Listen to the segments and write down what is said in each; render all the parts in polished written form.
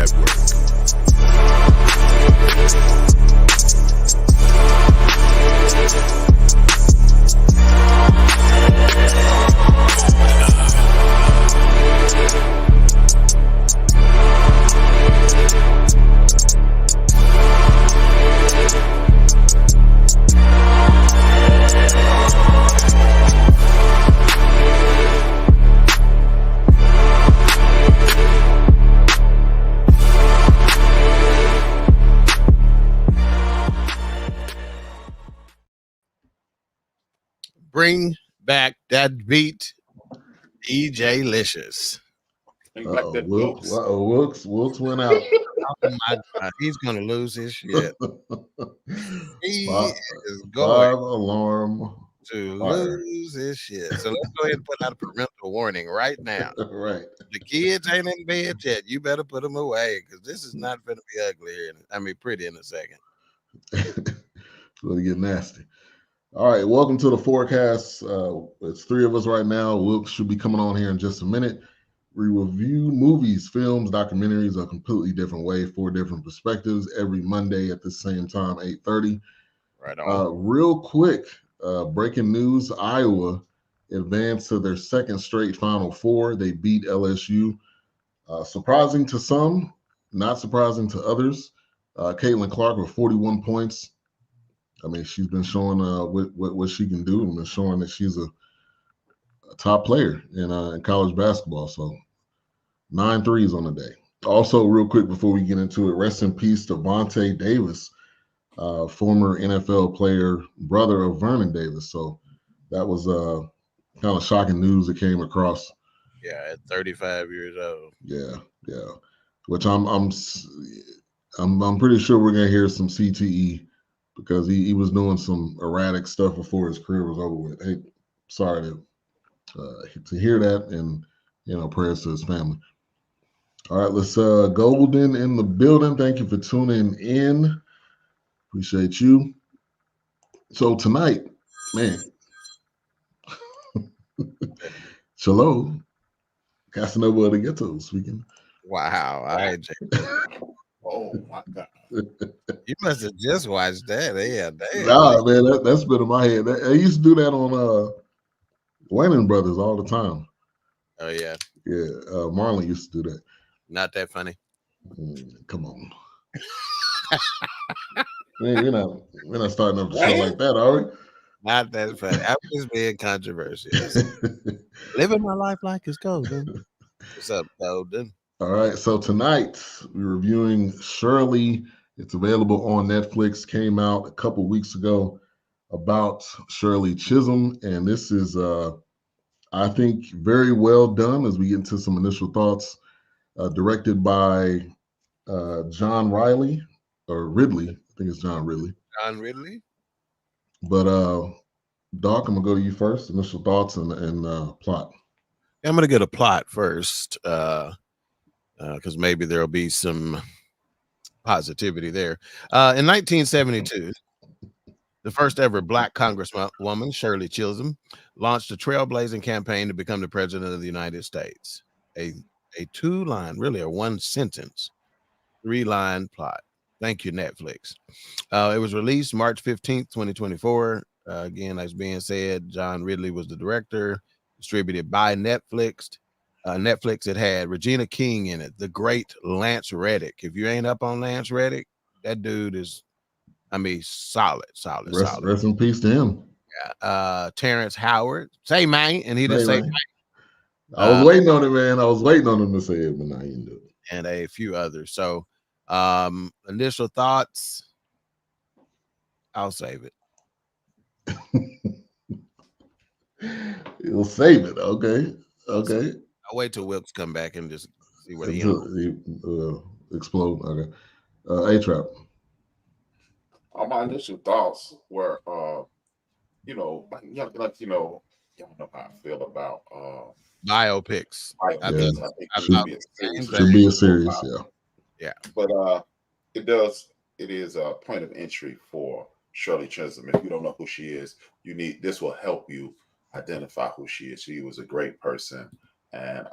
Network. Bring back that beat, DJ Licious. Wilkes went out. Oh my God, he's gonna lose his shit. He is going Five alarm to fire. lose his shit. So let's go ahead and put out a parental warning right now. Right. The kids ain't in bed yet. You better put them away because this is not going to be ugly here. I mean, pretty in a second. It's going to get nasty. All right, welcome to the forecast. It's three of us right now. Wilkes should be coming on here in just a minute. We review movies, films, documentaries a completely different way, 4 different perspectives every Monday at the same time, 8:30. Right on. Real quick, breaking news, Iowa advanced to their second straight Final Four. They beat LSU. Surprising to some, not surprising to others. Caitlin Clark with 41 points. I mean, she's been showing what she can do and been showing that she's a top player in college basketball. So 9 threes on the day. Also, real quick before we get into it, rest in peace to Vontae Davis, former NFL player, brother of Vernon Davis. So that was kind of shocking news that came across. Yeah, at 35 years old. Yeah. Which I'm pretty sure we're gonna hear some CTE because he was doing some erratic stuff before his career was over with. Hey, sorry to hear that, and prayers to his family. All right, let's Golden in the building. Thank you for tuning in. Appreciate you. So tonight, man, Chalo, Casanova de Ghetto speaking. Wow, Oh my God. You must have just watched that. Yeah, damn. Nah, man, that's been in my head. I used to do that on Wayne Brothers all the time. Oh yeah. Yeah, Marlon used to do that. Not that funny. Come on. We're not starting up the show like that, are we? Not that funny. I'm just being controversial. Living my life like it's golden. What's up, Golden? All right, so tonight we're reviewing Shirley. It's available on Netflix. Came out a couple weeks ago about Shirley Chisholm, and this is, I think, very well done. As we get into some initial thoughts, directed by John Ridley. I think it's John Ridley. John Ridley. But Doc, I'm gonna go to you first. Initial thoughts and plot. I'm gonna get a plot first. Because maybe there'll be some positivity there. In 1972, the first ever Black Congresswoman, Shirley Chisholm, launched a trailblazing campaign to become the President of the United States. A 2-line, really a 1-sentence, 3-line plot. Thank you, Netflix. It was released March 15th, 2024. Again, as being said, John Ridley was the director, distributed by Netflix. Netflix, it had Regina King in it, the great Lance Reddick. If you ain't up on Lance Reddick, that dude is, I mean, solid. Rest in peace to him. Yeah. Terrence Howard, say man, and he didn't say man. I was waiting on it, man. I was waiting on him to say it, but now he didn't do it. And a few others. So, initial thoughts, I'll save it. You'll save it, okay. I'll wait till Wilkes come back and just see what he explode. Okay. A-Trap. My initial thoughts were, y'all know how I feel about biopics. I think it should be a series, yeah. But it is a point of entry for Shirley Chisholm. If you don't know who she is, this will help you identify who she is. She was a great person, and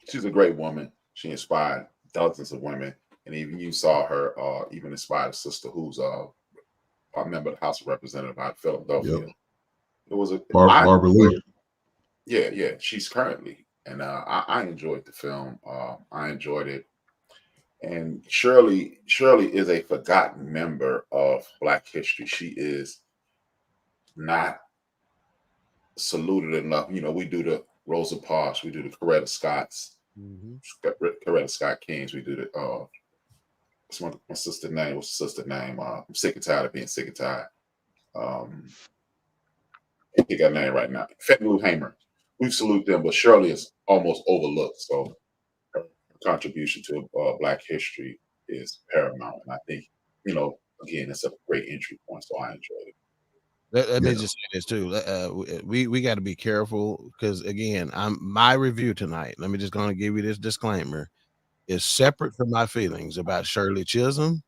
she's a great woman. She inspired dozens of women, and even you saw her even inspire a sister who's a member of the House of Representatives out of Philadelphia. Yep. It was a Barbara Lee. Yeah, she's currently, and I enjoyed the film. I enjoyed it, and Shirley is a forgotten member of Black history. She is not saluted enough. You know, we do the Rosa Parks, we do the Coretta Scotts, Coretta Scott Kings, we do the what's my sister's name? What's the sister's name? I'm sick and tired of being sick and tired. I think her name right now. Fenton Hamer. We salute them, but Shirley is almost overlooked. So her contribution to Black history is paramount. And I think, you know, again, it's a great entry point. So I enjoyed it. Let me just say this too. We got to be careful because again, my review tonight. Let me just gonna give you this disclaimer: is separate from my feelings about Shirley Chisholm.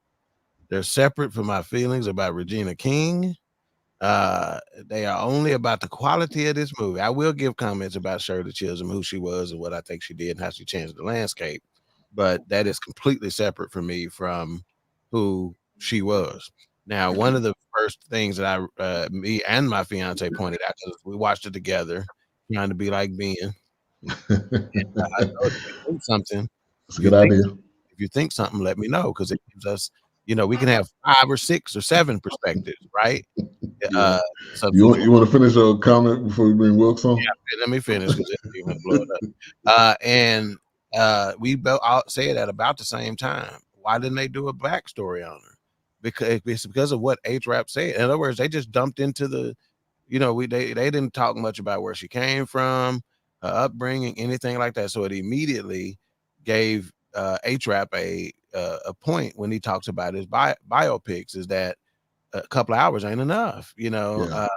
They're separate from my feelings about Regina King. They are only about the quality of this movie. I will give comments about Shirley Chisholm, who she was, and what I think she did, and how she changed the landscape. But that is completely separate from me from who she was. Now, one of the first things that me and my fiance pointed out, because we watched it together, trying to be like Ben. I told her, if you think something, That's a good idea. if you think something, let me know, because it gives us, you know, we can have 5 or 6 or 7 perspectives, right? Yeah. You want to finish your comment before we bring Wilkes on? Yeah, let me finish because you're going to blow it up. And we both said at about the same time. Why didn't they do a backstory on her? Because it's because of what H-Rap said. In other words, they just dumped into the, you know, they didn't talk much about where she came from, her upbringing, anything like that. So it immediately gave H-Rap a point when he talks about his biopics, is that a couple of hours ain't enough, you know.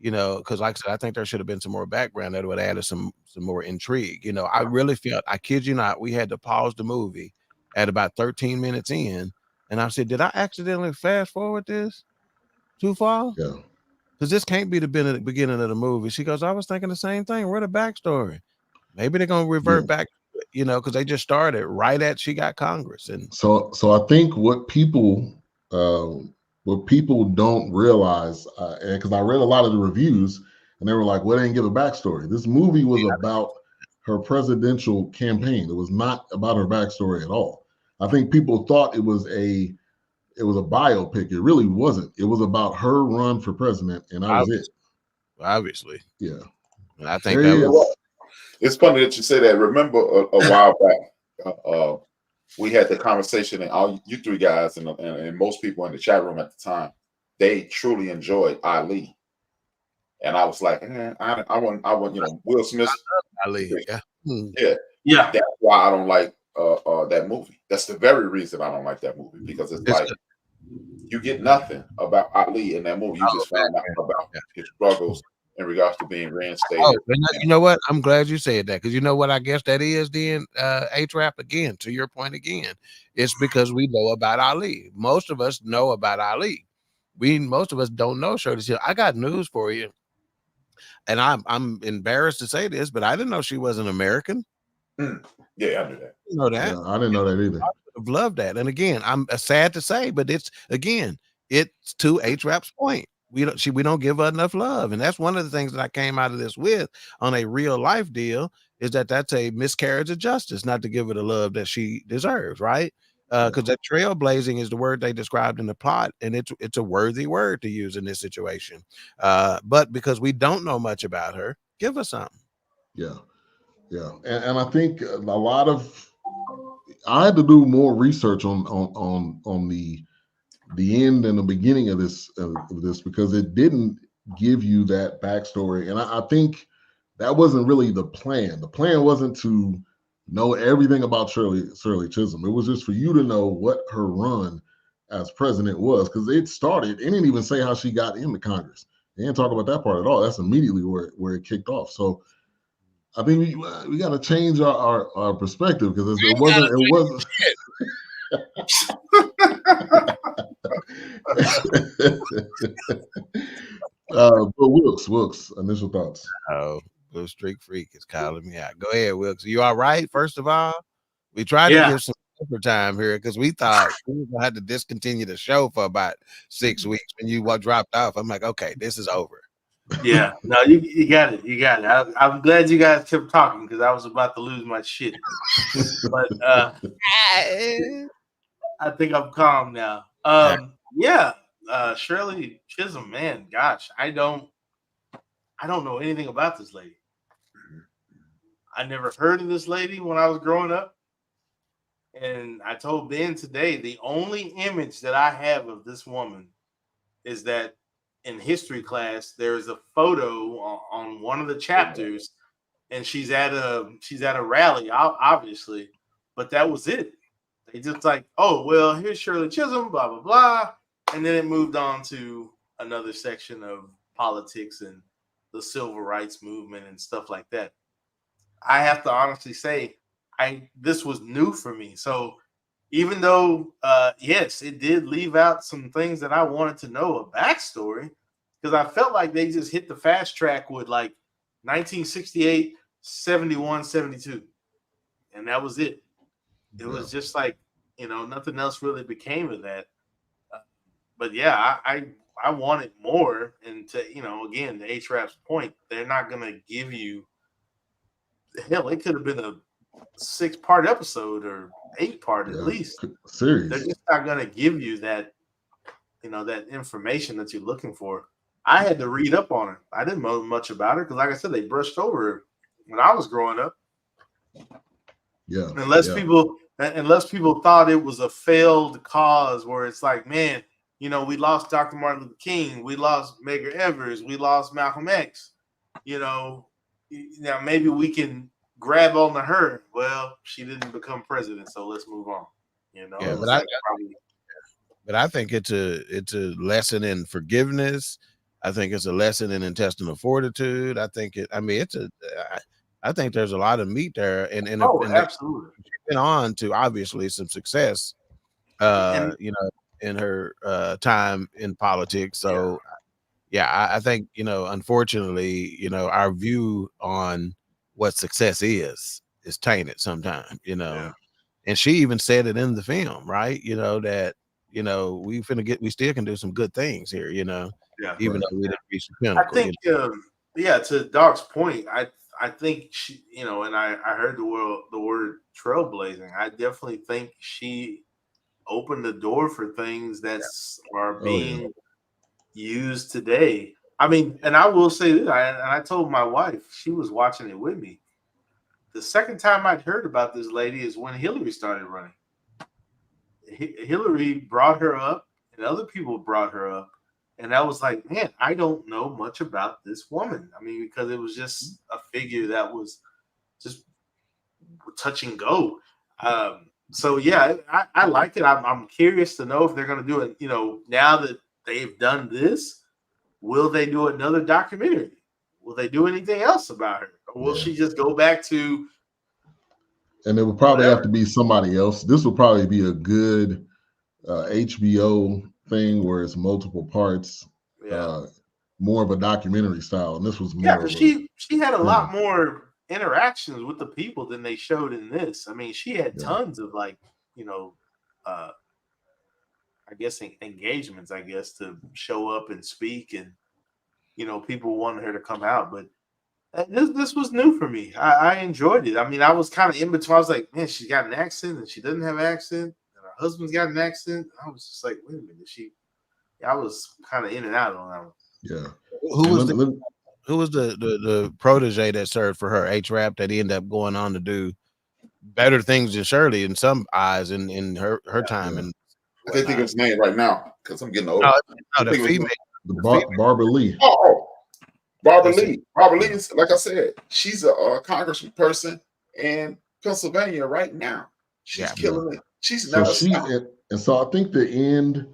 You know, because like I said, I think there should have been some more background that would have added some more intrigue. You know, I really felt, I kid you not, we had to pause the movie at about 13 minutes in, and I said, did I accidentally fast forward this too far? Yeah. Because this can't be the beginning of the movie. She goes, I was thinking the same thing. Where the backstory? Maybe they're gonna revert back, you know, because they just started right at she got Congress. And so I think what people don't realize, and because I read a lot of the reviews, and they were like, well, they didn't give a backstory. This movie was about her presidential campaign. It was not about her backstory at all. I think people thought it was a biopic. It really wasn't. It was about her run for president, and that was it. Obviously. Yeah. And I think that was, it's funny that you say that. Remember a while back, we had the conversation, and all you three guys and most people in the chat room at the time, they truly enjoyed Ali. And I was like, I want, you know, Will Smith. Ali. Yeah. That's why I don't like that movie. That's the very reason I don't like that movie, because it's like you get nothing about Ali in that movie. You just found out about his struggles in regards to being reinstated. Oh, you know what? I'm glad you said that, because you know what I guess that is then, H-Rap, again, to your point again, it's because we know about Ali. Most of us know about Ali. Most of us don't know Shirley Chisholm. I got news for you. And I'm embarrassed to say this, but I didn't know she was an American. Yeah, I knew that. You know that? Yeah, I didn't know that either. I would have loved that. And again, I'm sad to say, but it's to H-Rap's point. We don't give her enough love. And that's one of the things that I came out of this with on a real life deal, is that's a miscarriage of justice, not to give her the love that she deserves, right? Because that trailblazing is the word they described in the plot, and it's a worthy word to use in this situation. But because we don't know much about her, give us something. Yeah. And I think a lot of, I had to do more research on the end and the beginning of this because it didn't give you that backstory, and I think that wasn't really the plan. The plan wasn't to know everything about Shirley Chisholm. It was just for you to know what her run as president was, because it started. It didn't even say how she got into Congress. They didn't talk about that part at all. That's immediately where it kicked off. So I think we got to change our perspective, because it wasn't. But Wilkes, initial thoughts. Oh, Blue Streak Freak is calling me out. Go ahead, Wilkes. You all right? First of all, We tried to give some time here because we thought we were gonna have to discontinue the show for about 6 weeks. When you dropped off, I'm like, okay, this is over. Yeah, no, you got it. You got it. I'm glad you guys kept talking because I was about to lose my shit. But I think I'm calm now. Shirley Chisholm, man, gosh, I don't know anything about this lady. I never heard of this lady when I was growing up. And I told Ben today, the only image that I have of this woman is that in history class, there's a photo on one of the chapters, and she's at a rally, obviously, but that was it. They just like, oh, well, here's Shirley Chisholm, blah, blah, blah. And then it moved on to another section of politics and the civil rights movement and stuff like that. I have to honestly say, this was new for me. So even though, yes, it did leave out some things that I wanted to know, a backstory, because I felt like they just hit the fast track with like 1968, 71, 72. And that was it. It was just like, nothing else really became of that. But yeah, I wanted more. And to, again, the HRAP's point, they're not going to give you, hell, it could have been a 6-part episode or 8-part at least. Series. They're just not going to give you that, that information that you're looking for. I had to read up on her. I didn't know much about her because, like I said, they brushed over her when I was growing up. Yeah. Unless people thought it was a failed cause where it's like, man, we lost Dr. Martin Luther King, we lost Medgar Evers, we lost Malcolm X. Now maybe we can grab on to her. Well, she didn't become president, so let's move on. Yeah, but I think it's a lesson in forgiveness. I think it's a lesson in intestinal fortitude. I think I think there's a lot of meat there, and absolutely. She's been on to obviously some success, in her time in politics. So I think unfortunately, our view on what success is tainted sometimes, and she even said it in the film, right? That we still can do some good things here, even though we didn't reach the pinnacle. I think to Doc's point, I think she, and I heard the word trailblazing. I definitely think she opened the door for things that are being used today. I mean, and I will say this, I told my wife, she was watching it with me. The second time I'd heard about this lady is when Hillary started running. Hillary brought her up, and other people brought her up. And I was like, man, I don't know much about this woman. I mean, because it was just a figure that was just touch and go. So yeah, I like it. I'm curious to know if they're going to do it. Now that they've done this, will they do another documentary? Will they do anything else about her? Or will she just go back to? And it would probably have to be somebody else. This would probably be a good HBO thing where it's multiple parts, more of a documentary style. And this was more. She had a lot more interactions with the people than they showed in this. I mean, she had tons of I guess engagements, to show up and speak, and people wanted her to come out. But this was new for me. I enjoyed it. I mean, I was kind of in between. I was like, man, she's got an accent and she doesn't have an accent. Her husband's got an accent. I was just like, wait a minute, I was kind of in and out on that one. Yeah. Who was the protege that served for her, HRAP, that he ended up going on to do better things than Shirley in some eyes in her time? And I can't think of his name right now because I'm getting old. The female, Barbara Lee. Barbara Lee. Barbara Lee is, like I said, she's a congressman person in Pennsylvania right now. She's killing it. She's never stopped. And so I think the end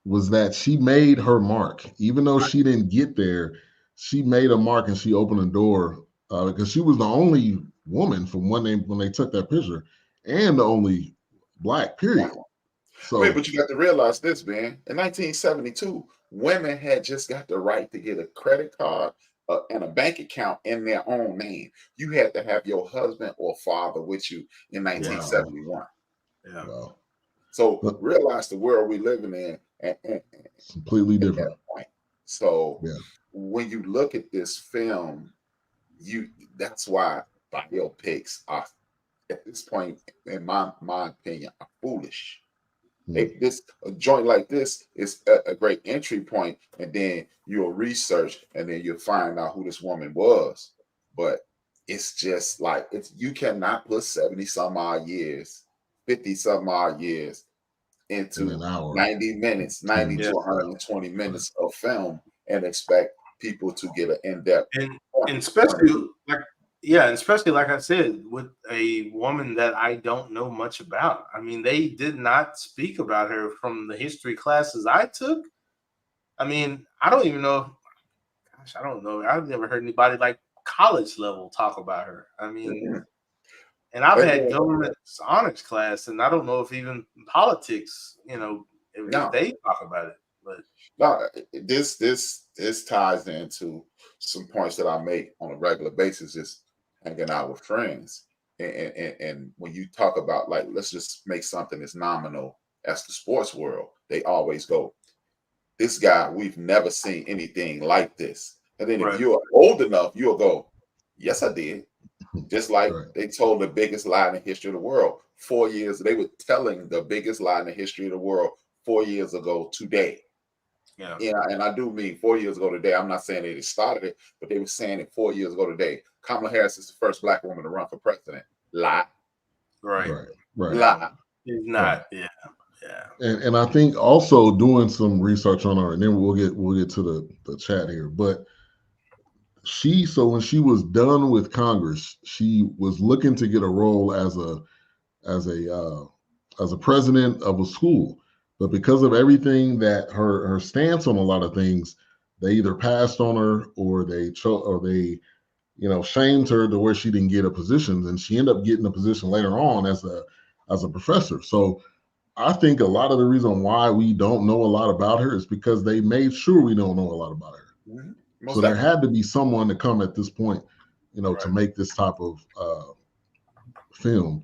was that she made her mark. Even though she didn't get there, she made a mark and she opened a door because she was the only woman from when they took that picture, and the only Black, period. So, but you got to realize this, man. In 1972, women had just got the right to get a credit card and a bank account in their own name. You had to have your husband or father with you in 1971. Yeah. Wow. So realize the world we living in, and It's completely different. point. So Yeah. when you look at this film, that's why biopics are, at this point, in my opinion, are foolish. A joint like this is a great entry point, and then you'll research, and then you'll find out who this woman was. But it's just like you cannot put 70 some odd years, 50 some odd years In into an hour. 90 minutes, 90 to 120 minutes of film and expect people to get an in-depth and especially like I said, with a woman that I don't know much about. I mean, they did not speak about her from the history classes I took. I mean, I don't even know. Gosh, I don't know. I've never heard anybody like college level talk about her. I mean, and I've had government honors class, and I don't know if even politics, if they talk about it. But no, this ties into some points that I make on a regular basis, just hanging out with friends. And when you talk about, like, let's just make something as nominal as the sports world, they always go, this guy, we've never seen anything like this. And then if you're old enough, you'll go, yes, I did. Just like they told the biggest lie in the history of the world 4 years. They were telling the biggest lie in the history of the world 4 years ago today. Yeah, and I do mean 4 years ago today. I'm not saying they started it, but they were saying it 4 years ago today. Kamala Harris is the first Black woman to run for president. Lie. Right. Lie. She's not. Yeah. And I think also doing some research on her, and then we'll get to the chat here. But when she was done with Congress, she was looking to get a role as a president of a school. But because of everything that her stance on a lot of things, they either passed on her or they shamed her to where she didn't get a position, and she ended up getting a position later on as a professor. So I think a lot of the reason why we don't know a lot about her is because they made sure we don't know a lot about her. So there had to be someone to come at this point, to make this type of film.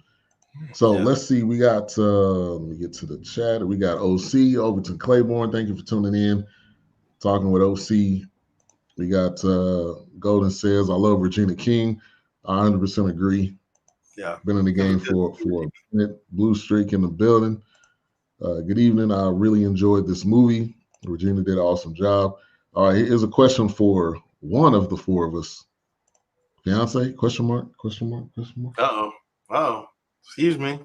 So let's see. We got let me get to the chat. We got OC Overton Claiborne. Thank you for tuning in. Talking with OC. We got Golden says, I love Regina King. I 100% agree. Yeah. Been in the game for a minute. Blue Streak in the building. Good evening. I really enjoyed this movie. Regina did an awesome job. All right, here's a question for one of the four of us. Fiance? Question mark? Uh-oh. Excuse me.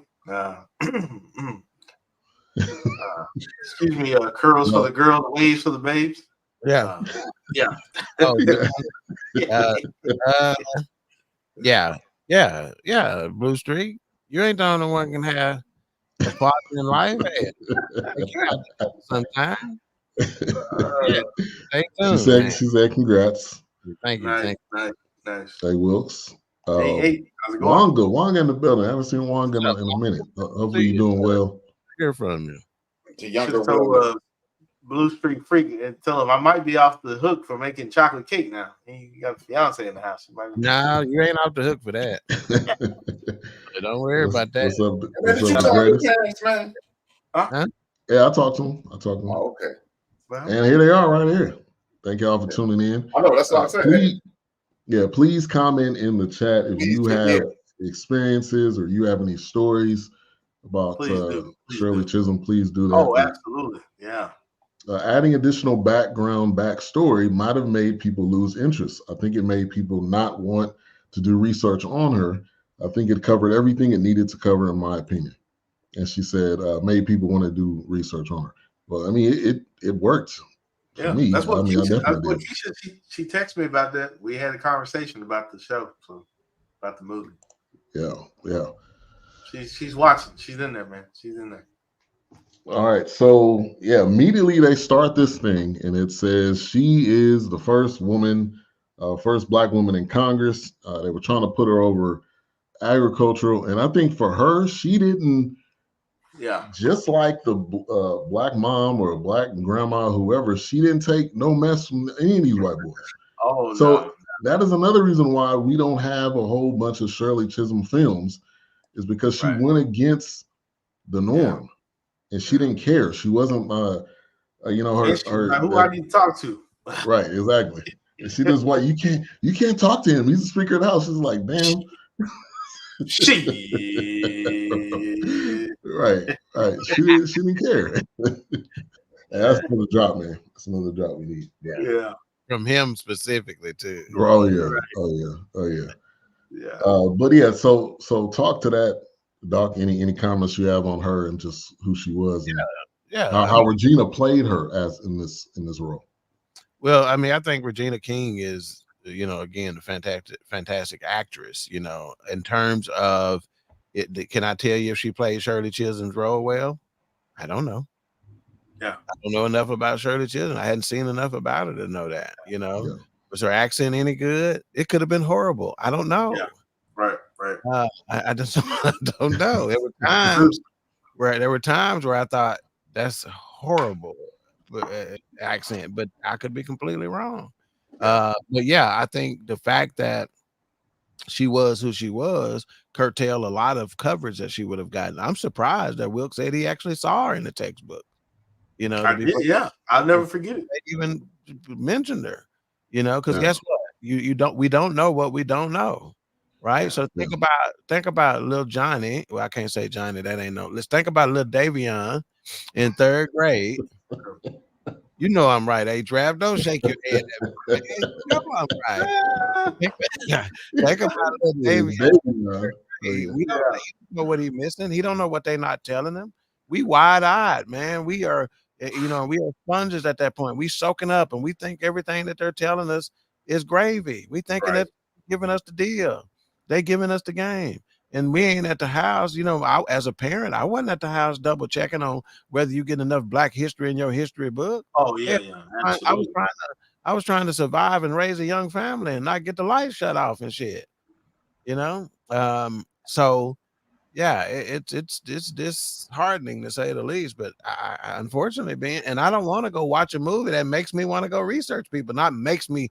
Excuse me. Curls for the girls, waves for the babes. Yeah. Yeah. Yeah. Blue Streak. You ain't the only one can have a partner in life. Sometime. She said congrats. Thank you. Nice. Hey, Wilkes. Hey, how's it going? Wanga in the building. I haven't seen Wanga in a minute. Hopefully you're doing well. Hear from you. The younger Blue Streak Freak and tell him I might be off the hook for making chocolate cake now. You got a fiance in the house. No, you ain't off the hook for that. Don't worry about that. What's up, Parents, man? Huh? Yeah, I talked to him. Oh, okay. And here they are right here. Thank y'all for tuning in. I know, that's what I'm saying. Please comment in the chat if you have experiences or you have any stories about Shirley Chisholm. Please do that. Oh, absolutely. Yeah. Adding additional backstory might have made people lose interest. I think it made people not want to do research on her. I think it covered everything it needed to cover, in my opinion. And she said, made people want to do research on her. Well, I mean, it worked for me. That's what Keisha, she texted me about that. We had a conversation about the show, about the movie. Yeah. She's watching. She's in there, man. She's in there. All right. So, immediately they start this thing, and it says she is the first Black woman in Congress. They were trying to put her over agricultural, and I think for her, she didn't. Yeah. Just like the Black mom or Black grandma, whoever, she didn't take no mess from any of these white boys. Oh So no. that is another reason why we don't have a whole bunch of Shirley Chisholm films, is because she Right. went against the norm, and she didn't care. She wasn't, you know, And she's like, who I need to talk to. right, exactly. And she does what you can't talk to him. He's the Speaker of the House. She's like, damn. Shit. Right. She didn't care. That's another drop, man. That's another drop we need. Yeah. From him specifically too. Oh yeah. Oh yeah. Oh yeah. Yeah. But yeah, so talk to that, Doc. Any comments you have on her and just who she was and Yeah. how Regina played her as in this role? Well, I mean, I think Regina King is, you know, again, a fantastic actress, you know, in terms of it. Can I tell you if she played Shirley Chisholm's role well? I don't know. Yeah. I don't know enough about Shirley Chisholm. I hadn't seen enough about her to know that, you know. Yeah. Was her accent any good? It could have been horrible. I don't know. Yeah. Right. I just I don't know. There were times where I thought that's horrible accent, but I could be completely wrong. But yeah, I think the fact that she was who she was curtailed a lot of coverage that she would have gotten. I'm surprised that Wilkes said he actually saw her in the textbook. You know, I did, yeah. I'll never forget it. They even mentioned her, you know, because guess what? We don't know what we don't know. Right. So think about little Johnny. Well, I can't say Johnny, that ain't no. Let's think about little Davion in 3rd grade. You know I'm right, A-Trap. Don't shake your head. You know I'm right. Think about little Davion. We don't know what he's missing. He don't know what they're not telling him. We wide-eyed, man. We are, you know, we are sponges at that point. We soaking up and we think everything that they're telling us is gravy. We thinking that giving us the deal. They giving us the game, and we ain't at the house. You know, as a parent, I wasn't at the house double checking on whether you get enough Black history in your history book. Oh yeah. I was trying to survive and raise a young family and not get the lights shut off and shit. You know, so yeah, it's disheartening to say the least. But I unfortunately and I don't want to go watch a movie that makes me want to go research people. Makes me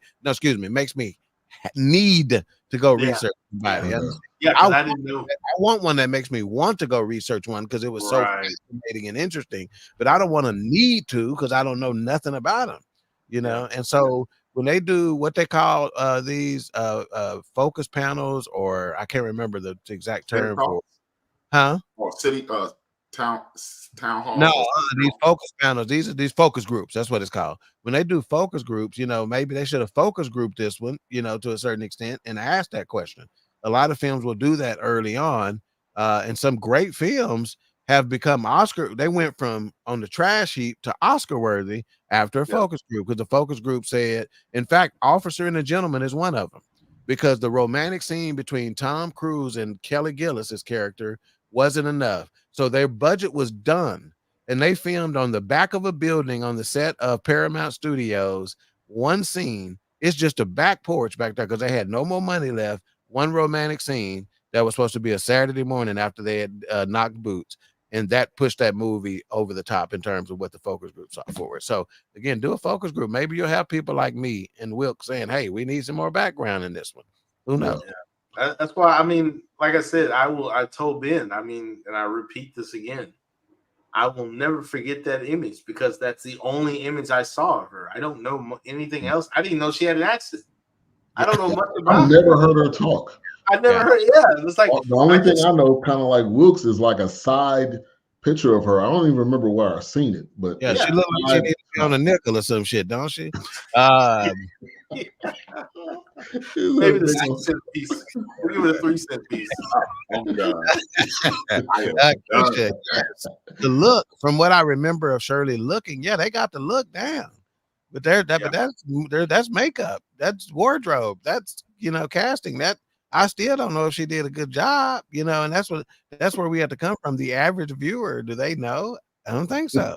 need to go research somebody. I didn't know. I want one that makes me want to go research one because it was so fascinating and interesting. But I don't want to need to because I don't know nothing about them, you know. And so when they do what they call these focus panels, or I can't remember the exact term for, or city town hall. No, these focus panels. These focus groups. That's what it's called. When they do focus groups, you know, maybe they should have focus grouped this one, you know, to a certain extent, and asked that question. A lot of films will do that early on, and some great films have become Oscar. They went from on the trash heap to Oscar worthy after a focus group, because the focus group said, in fact, Officer and a Gentleman is one of them, because the romantic scene between Tom Cruise and Kelly Gillis's character wasn't enough. So their budget was done, and they filmed on the back of a building on the set of Paramount Studios. One scene, it's just a back porch back there because they had no more money left. One romantic scene that was supposed to be a Saturday morning after they had knocked boots, and that pushed that movie over the top in terms of what the focus groups are for it. So again, do a focus group. Maybe you'll have people like me and Wilk saying, "Hey, we need some more background in this one." Who knows? Yeah. That's why, I mean, like I said, I told Ben, I mean, and I repeat this again, I will never forget that image because that's the only image I saw of her. I don't know anything else. I didn't know she had an accent. I don't know much about I've never heard her talk. I never heard. Yeah, it's like the only thing I know, kind of like Wilkes, is like a side picture of her. I don't even remember where I've seen it, but she looks like she needs to be on a nickel or some shit, don't she? Maybe the 6-cent piece. We'll give it a 3-cent piece. Oh God. The look, from what I remember of Shirley looking, they got the look down. But that's makeup, that's wardrobe, that's, you know, casting. That I still don't know if she did a good job, you know, and that's where we have to come from. The average viewer, do they know? I don't think so.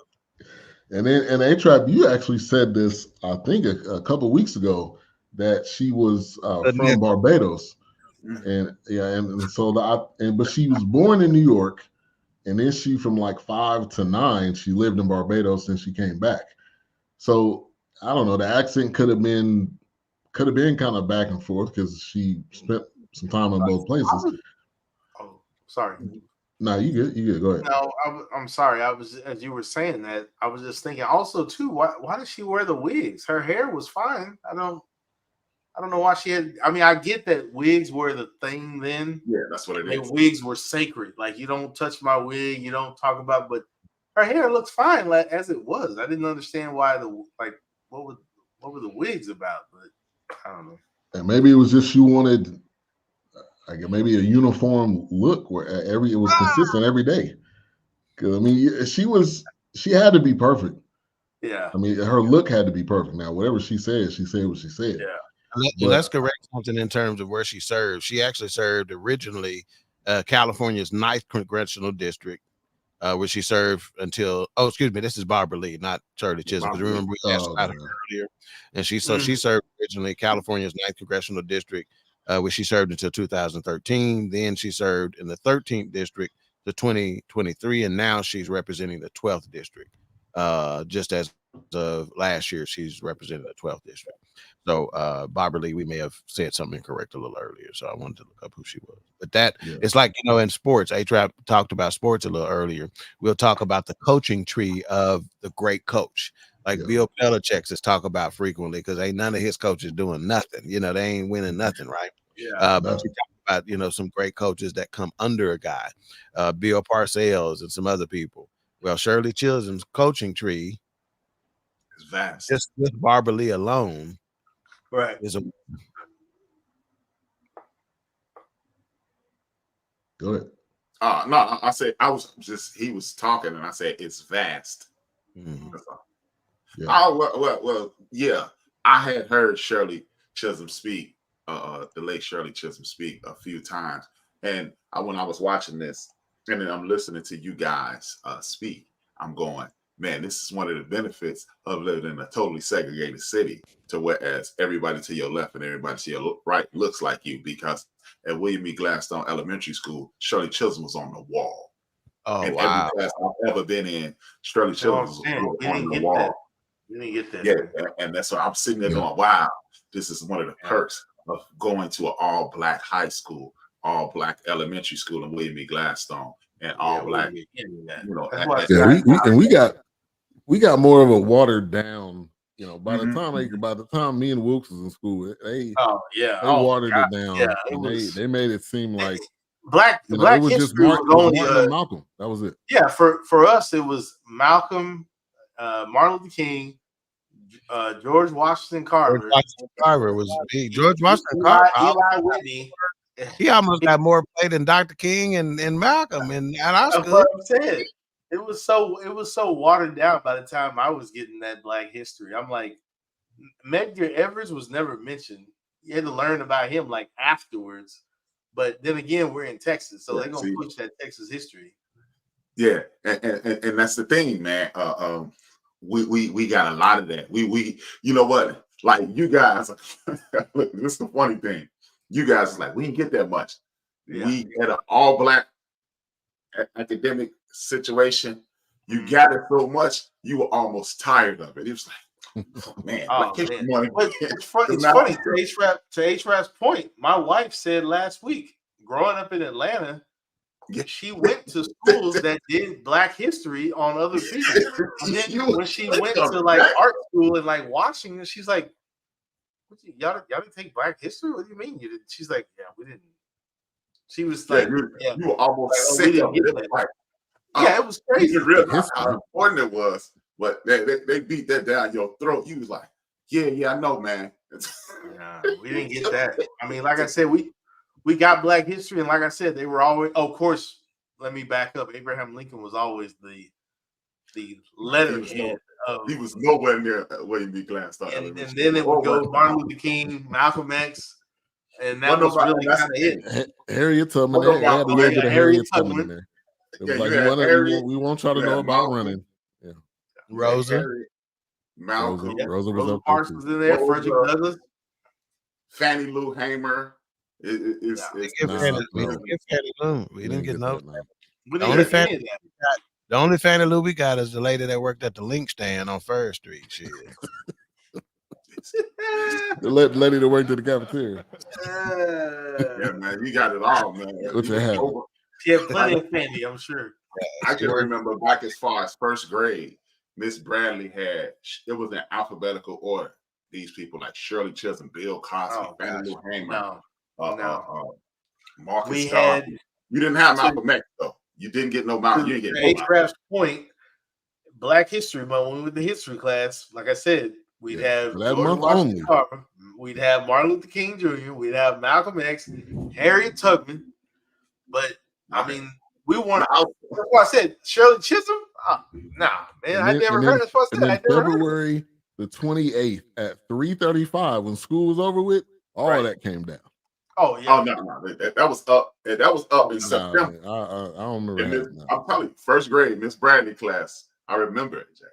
And then, and A-Trap, you actually said this, I think, a couple weeks ago, that she was from Barbados, and so but she was born in New York, and then she, from like 5 to 9, she lived in Barbados, and she came back. So I don't know, the accent could have been could have been kind of back and forth because she spent some time in both places. Oh, sorry. No, you good. Go ahead. No, I'm sorry. I was, as you were saying that, I was just thinking. Also, too, why did she wear the wigs? Her hair was fine. I don't know why she had. I mean, I get that wigs were the thing then. Yeah, that's what it is. Wigs were sacred. Like, you don't touch my wig. You don't talk about. But her hair looks fine, like as it was. I didn't understand why what were the wigs about? But I don't know. And maybe it was just she wanted, like, maybe a uniform look where it was consistent every day. Because I mean, she had to be perfect. Yeah. I mean, her look had to be perfect. Now, whatever she said what she said. Yeah. And let's correct something in terms of where she served. She actually served originally California's 9th congressional district, where she served until, this is Barbara Lee, not Shirley Chisholm. Because remember we asked about her earlier, and she served originally California's 9th congressional district, where she served until 2013. Then she served in the 13th district to 2023, and now she's representing the 12th district. Just as of last year, she's representing the 12th district. So Barbara Lee, we may have said something incorrect a little earlier, so I wanted to look up who she was. But it's like, in sports, A-Trap talked about sports a little earlier. We'll talk about the coaching tree of the great coach, like Bill Belichick is talk about frequently, because ain't none of his coaches doing nothing. They ain't winning nothing, right? Yeah. But we talk about, some great coaches that come under a guy, Bill Parcells and some other people. Well, Shirley Chisholm's coaching tree is vast. Just with Barbara Lee alone, right? Is a Go ahead. No, I said he was talking, and I said it's vast. Mm-hmm. That's all. Yeah. Oh well, yeah. I had heard Shirley Chisholm speak, the late Shirley Chisholm speak a few times, and when I was watching this, and then I'm listening to you guys speak, I'm going, man, this is one of the benefits of living in a totally segregated city, to whereas everybody to your left and everybody to your right looks like you, because at William E. Gladstone Elementary School, Shirley Chisholm was on the wall. Oh, and wow. every class I've ever been in, Shirley Chisholm was on the wall. You didn't get that. Yeah, and that's why I'm sitting there going, wow, this is one of the perks of going to an all-black high school, all-black elementary school in William E. Gladstone, and all-black. We got more of a watered down. By the time me and Wilkes was in school, they watered it down. Yeah, they made it seem like black it was history just Martin and Malcolm. That was it. Yeah, for us it was Malcolm, Martin Luther King, George Washington Carver. George Washington Carver was George Washington Carver. Eli Whitney. He almost got more play than Dr. King and Malcolm in our school. That's what I'm saying. It was so watered down by the time I was getting that Black history. I'm like, Medgar Evers was never mentioned. You had to learn about him like afterwards. But then again, we're in Texas, so they're gonna push that Texas history. Yeah, and that's the thing, man. We got a lot of that. We you know what? Like you guys, look, this is the funny thing. You guys is like, we didn't get that much. Yeah. We had an all-black academic situation. You got it so much, you were almost tired of it. It was like, oh, man. It's funny to H-Rap's point. My wife said last week, growing up in Atlanta, she went to schools that did Black history on other people. And then when she went to like art school in like Washington, she's like, y'all didn't take Black history? What do you mean you did? She's like, yeah, we didn't. She was like, you were almost sick of it. It was crazy. You realize how important it was, but they beat that down your throat. You was like, yeah, I know, man. We didn't get that. I mean, like I said, we got Black history, and like I said, they were always. Oh, of course, let me back up. Abraham Lincoln was always the letterhead. He was nowhere near William B. Gladstone. And then it would go Martin Luther King, Malcolm X, and that was really kind of it. Harriet Tubman. They had a little bit of Harriet Tubman in there. It was like, we won't try to know about running. Yeah. Rosa. Malcolm. Rosa was up Parks was in there. Frederick Douglass. Fannie Lou Hamer. We didn't get Fannie Lou. We didn't get no. The only Fannie Lou we got is the lady that worked at the Link stand on First Street. Shit. The lady that worked at the cafeteria. Yeah, man, you got it all, man. What you have? She had plenty of candy, I'm sure. I can remember back as far as first grade, Miss Bradley it was in alphabetical order. These people like Shirley Chisholm, Bill Cosby, Fannie Lou Hamer, Marcus Starr. You didn't have Malcolm X though. You didn't get no Malcolm. You didn't get no Malcolm. Point. Black History Month. When we were in the history class, like I said, we'd have George Washington Carver, we'd have Martin Luther King Jr., we'd have Malcolm X, Harriet Tubman. But I mean, we want. That's why I said Shirley Chisholm. Nah, man, I never heard of that. February the 28th at 3:35, when school was over with, all of that came down. Oh yeah. Oh no, that was up. That was up in September. I don't remember. I'm probably first grade, Miss Bradley class. I remember it, Jack.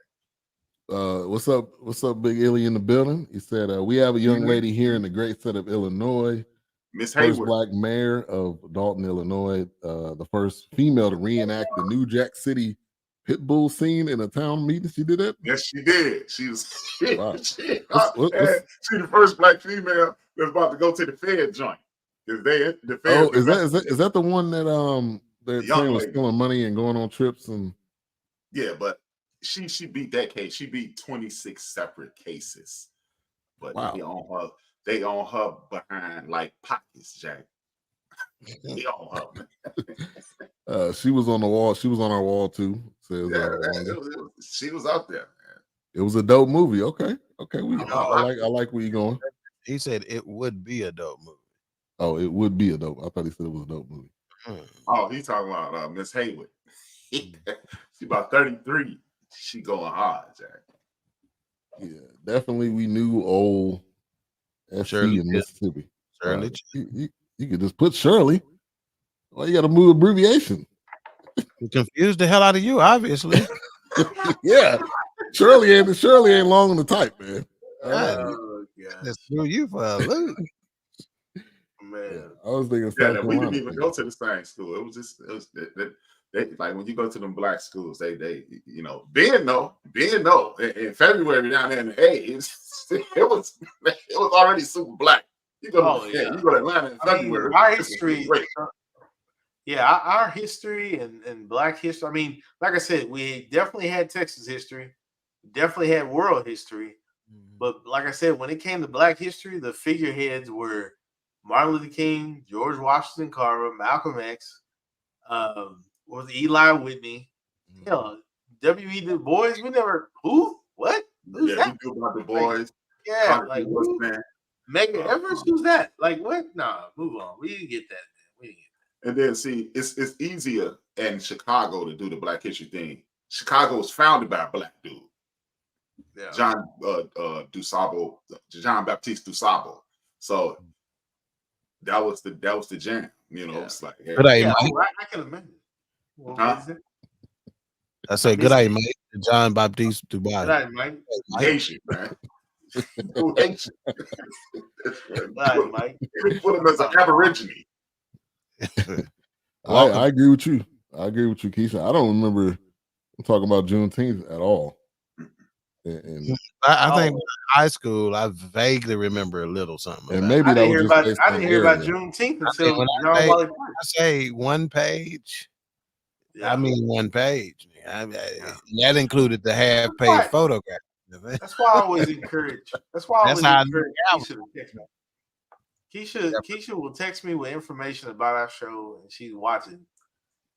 What's up? What's up, Big Illy in the building? He said, we have a young lady here in the great state of Illinois. Miss First Hayward. Black mayor of Dalton, Illinois. The first female to reenact the New Jack City pit bull scene in a town meeting. She did that? Yes, she did. She was wow. She's the first Black female that's about to go to the Fed joint. Is that the one that they're saying was stealing money and going on trips and but she beat that case. She beat 26 separate cases. But they on her behind like pockets, Jack. They on her. She was on the wall. She was on our wall too. Says, she was out there, man. It was a dope movie. Okay. I like where you're going. He said it would be a dope movie. Oh, it would be a dope. I thought he said it was a dope movie. Oh, he's talking about Miss Hayward. She about 33. She going hard, Jack. Yeah, definitely. We knew old SC in Mississippi. Shirley. You could just put Shirley. Well, you got to move abbreviation. You confused the hell out of you, obviously. Yeah, Shirley ain't long on the type, man. God. Screw you for a loop. Man, I was thinking we didn't even go to the same school. It was they like when you go to them Black schools, they being no in February down there in the A's, it was already super Black. You go you go to Atlanta in February. Our history, our history and Black history. I mean, like I said, we definitely had Texas history, definitely had world history, but like I said, when it came to Black history, the figureheads were Martin Luther King, George Washington Carver, Malcolm X, was Eli Whitney, W.E. Du Bois. We never what? Who's that? We knew about the boys. Like Megan Evers. Who's that? Like what? Nah, move on. We didn't get that. And then see, it's easier in Chicago to do the Black history thing. Chicago was founded by a Black dude, John Baptiste DuSable. So that was the jam. It's like, hey, I can imagine. I say, good day, mate. John Baptiste DuBois. Good day, mate. Haitian, man. Haitian. Mike. Put him as an Aborigine. I agree with you. Keisha. I don't remember talking about Juneteenth at all. And I think high school, I vaguely remember a little something. And maybe I didn't hear about Juneteenth until I say one page. I mean one page. That included the half-page photograph. That's why I always encourage. Keisha will text me with information about our show, and she's watching. And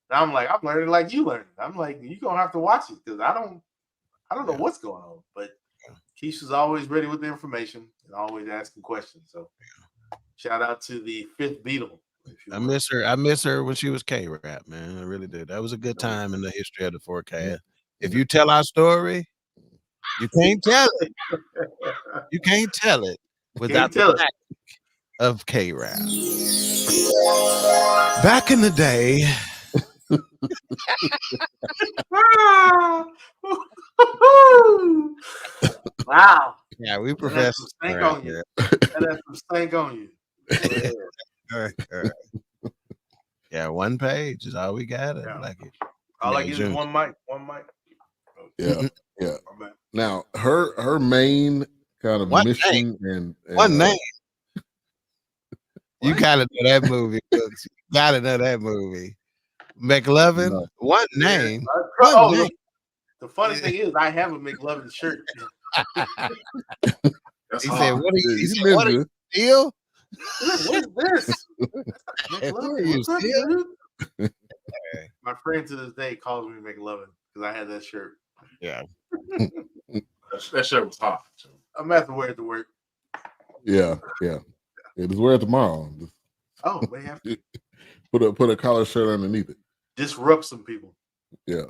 I'm like, I'm learning like you learning. I'm like, you're gonna have to watch it because I don't know what's going on. But Keisha's always ready with the information and always asking questions. So shout out to the fifth Beatle. I miss her when she was K-Rap, man. I really did. That was a good time in the history of the forecast. If you tell our story, you can't tell it. You can't tell it without the fact of K-Rap. Back in the day. Wow. Yeah, we professed stank on you. That's some stank on you. Yeah, one page is all we got. All I get is one mic. Yeah. Now her main kind of What mission and one name. You gotta know that movie. Cooks. You gotta know that movie. McLovin. No. One name. Oh, One name. the funny thing is, I have a McLovin shirt. He said, "What are you? He said, ninja. what are you steal? What's this? Who are you What's up, steal?" dude? My friend to this day calls me McLovin because I had that shirt. Yeah. That shirt was hot. I'm gonna have to wear it to work. Yeah. Just wear it tomorrow. Just Oh, we have to put a collar shirt underneath it. disrupt some people. Yeah.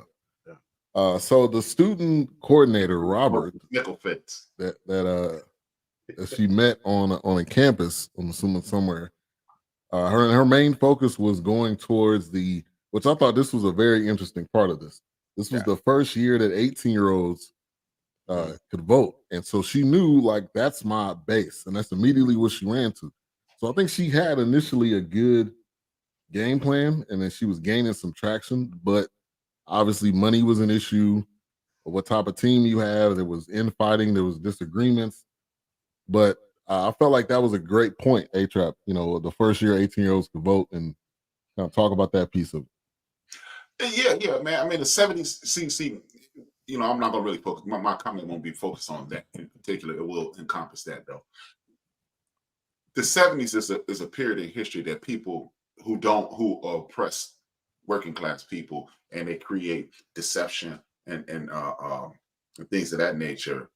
So the student coordinator Robert Nickel fits. that she met on a campus, I'm assuming somewhere. Her main focus was going towards which I thought this was a very interesting part of this. This was the first year that 18-year-olds could vote, and so she knew like that's my base, and that's immediately what she ran to. So I think she had initially a good game plan, and then she was gaining some traction, but obviously money was an issue. What type of team you have? There was infighting, there was disagreements, but I felt like that was a great point. A-Trap, the first year 18-year-olds could vote, and kind of talk about that piece of it. Yeah, man. I mean, the 70s. See. I'm not gonna really focus. My comment won't be focused on that in particular. It will encompass that though. The 70s is a period in history that people who oppress working class people, and they create deception and things of that nature.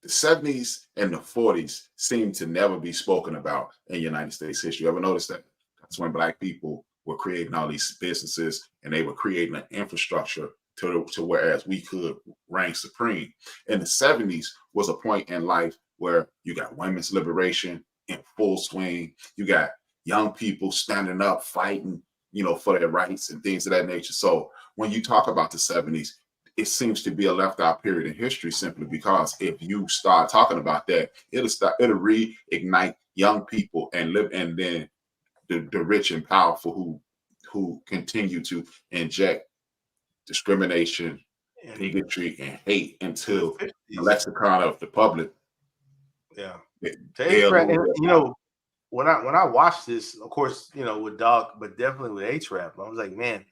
The 70s and the 40s seem to never be spoken about in United States history. You ever notice that? That's when Black people were creating all these businesses, and they were creating an infrastructure to whereas we could reign supreme. In the 70s was a point in life where you got women's liberation in full swing. You got young people standing up, fighting, for their rights and things of that nature. So when you talk about the 70s, it seems to be a left out period in history simply because if you start talking about that, it'll reignite young people and then the rich and powerful who continue to inject discrimination, bigotry, and hate into the lexicon of the public. Yeah. When I watched this, of course, with Doc, but definitely with H-Rap, I was like, man,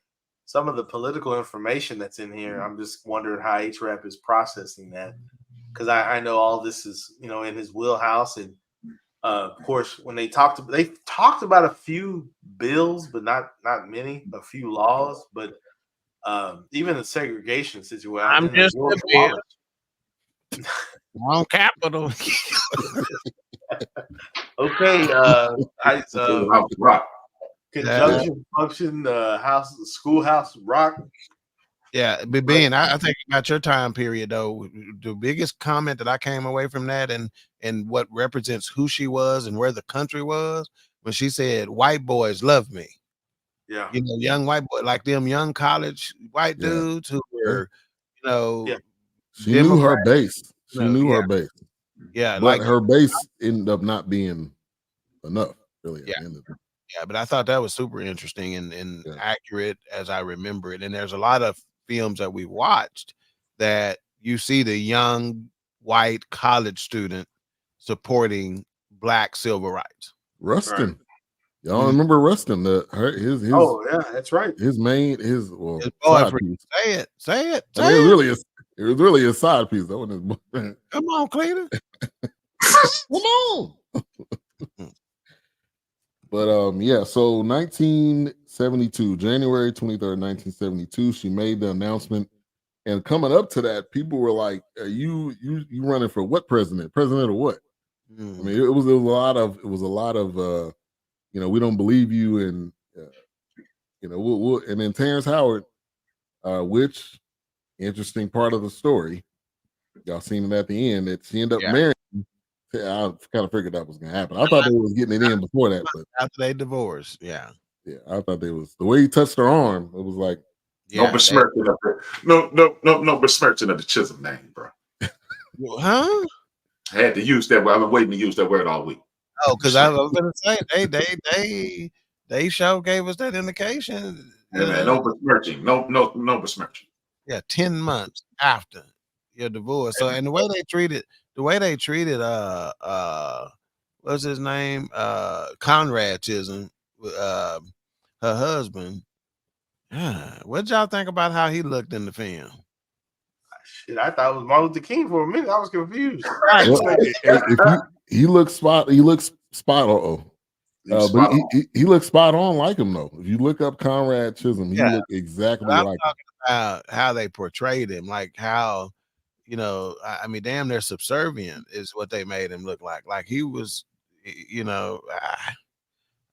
some of the political information that's in here, I'm just wondering how H-Rap is processing that. Because I know all this is, in his wheelhouse. And of course, when they talked about a few bills, but not many, a few laws, but even the segregation situation. I'm just a bill. Wrong capital. Okay. Conjunction function, schoolhouse rock. Yeah, but Ben, I think about your time period though. The biggest comment that I came away from that and what represents who she was and where the country was when she said, "White boys love me." Yeah, young white boy, like them young college white dudes who were, she knew her base. She knew her base. Yeah, but her base ended up not being enough, really. Yeah, but I thought that was super interesting and accurate as I remember it. And there's a lot of films that we watched that you see the young white college student supporting Black civil rights. Rustin. Right. Y'all remember Rustin? His oh yeah, that's right. His boyfriend. Say it. It was really a side piece. That wasn't his boyfriend. Come on, Cletus. Come on. But so 1972, January 23rd, 1972, she made the announcement. And coming up to that, people were like, "Are you running for what president? President of what?" I mean, it was a lot of we don't believe you, and we'll and then Terrence Howard, which interesting part of the story, y'all seen it at the end that she ended up marrying. I kind of figured that was gonna happen. I thought they was getting it in before that, but after they divorced, I thought they was the way he touched her arm. It was like no besmirching of the Chisholm name, bro. Huh? I had to use that word. I've been waiting to use that word all week. Oh, because I was gonna say they sure gave us that indication. Yeah, man, no besmirching. No besmirching. Yeah, 10 months after. your divorce. So and the way they treated what's his name? Conrad Chisholm, her husband. What y'all think about how he looked in the film? Shit, I thought it was Martin Luther King for a minute. I was confused. Well, if he looks spot on. But he looks spot on like him though. If you look up Conrad Chisholm, he looked exactly I'm like talking about how they portrayed him, like how, you know, I mean, damn, they're subservient is what they made him look like. Like he was, you know,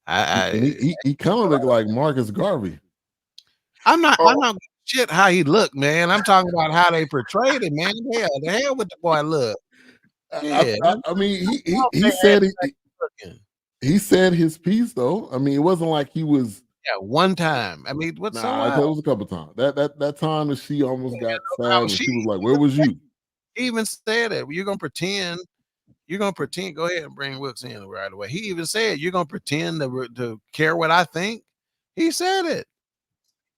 he kind of looked like Marcus Garvey. I'm not shit how he looked, man. I'm talking about how they portrayed him, man. The hell with the boy look. Yeah, I mean, he said he said his piece though. I mean, it wasn't like he was. Yeah, one time. I mean, what's so it was a couple times. That time that she almost got sad and she was like, "Where was you?" He even said it. You're gonna pretend. Go ahead and bring Wilkes in right away. He even said, "You're gonna pretend to care what I think." He said it.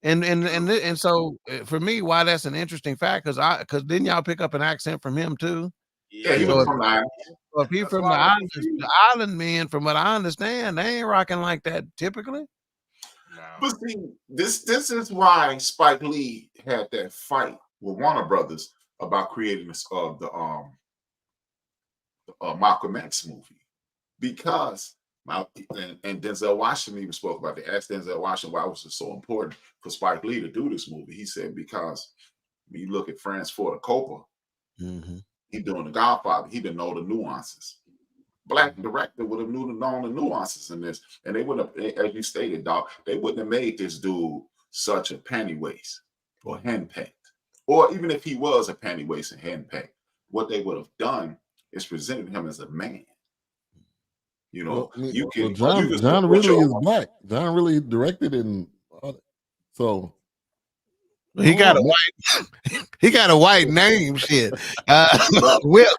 And so for me, why that's an interesting fact, because didn't y'all pick up an accent from him too? Yeah, he was from the island. So if he's from the island men, from what I understand, they ain't rocking like that typically. No. But see, this is why Spike Lee had that fight with Warner Brothers about creating the Malcolm X movie, because and Denzel Washington even spoke about it. Asked Denzel Washington why was it so important for Spike Lee to do this movie. He said because when you look at Francis Ford Coppola, he doing The Godfather, he didn't know the nuances. Black director would have known the nuances in this, and they would have, as you stated, Doc, they wouldn't have made this dude such a panty waist or henpecked, or even if he was a panty waist and henpecked, what they would have done is presented him as a man. You know, John Ridley is black. John Ridley directed so. He got a white name. Shit. Will.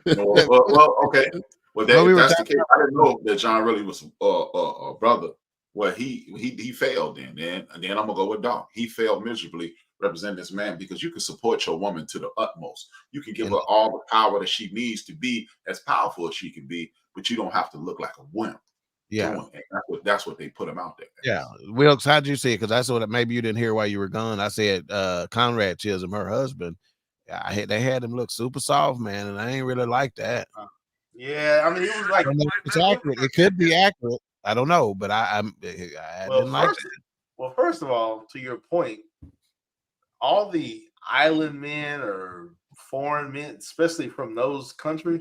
Well, okay. Well, that's the case. I didn't know that John Ridley was a brother. Well, he failed then, and then I'm gonna go with Doc. He failed miserably representing this man, because you can support your woman to the utmost. You can give her all the power that she needs to be as powerful as she can be, but you don't have to look like a wimp. Yeah, that's what they put him out there. Yeah, Wilkes, how'd you see it? Because that's what maybe you didn't hear while you were gone. I said Conrad Chisholm, her husband. They had him look super soft, man, and I ain't really like that. Yeah, I mean, it was like it's accurate. It could be accurate. I don't know, but I didn't like it. Well, first of all, to your point, all the island men or foreign men, especially from those countries,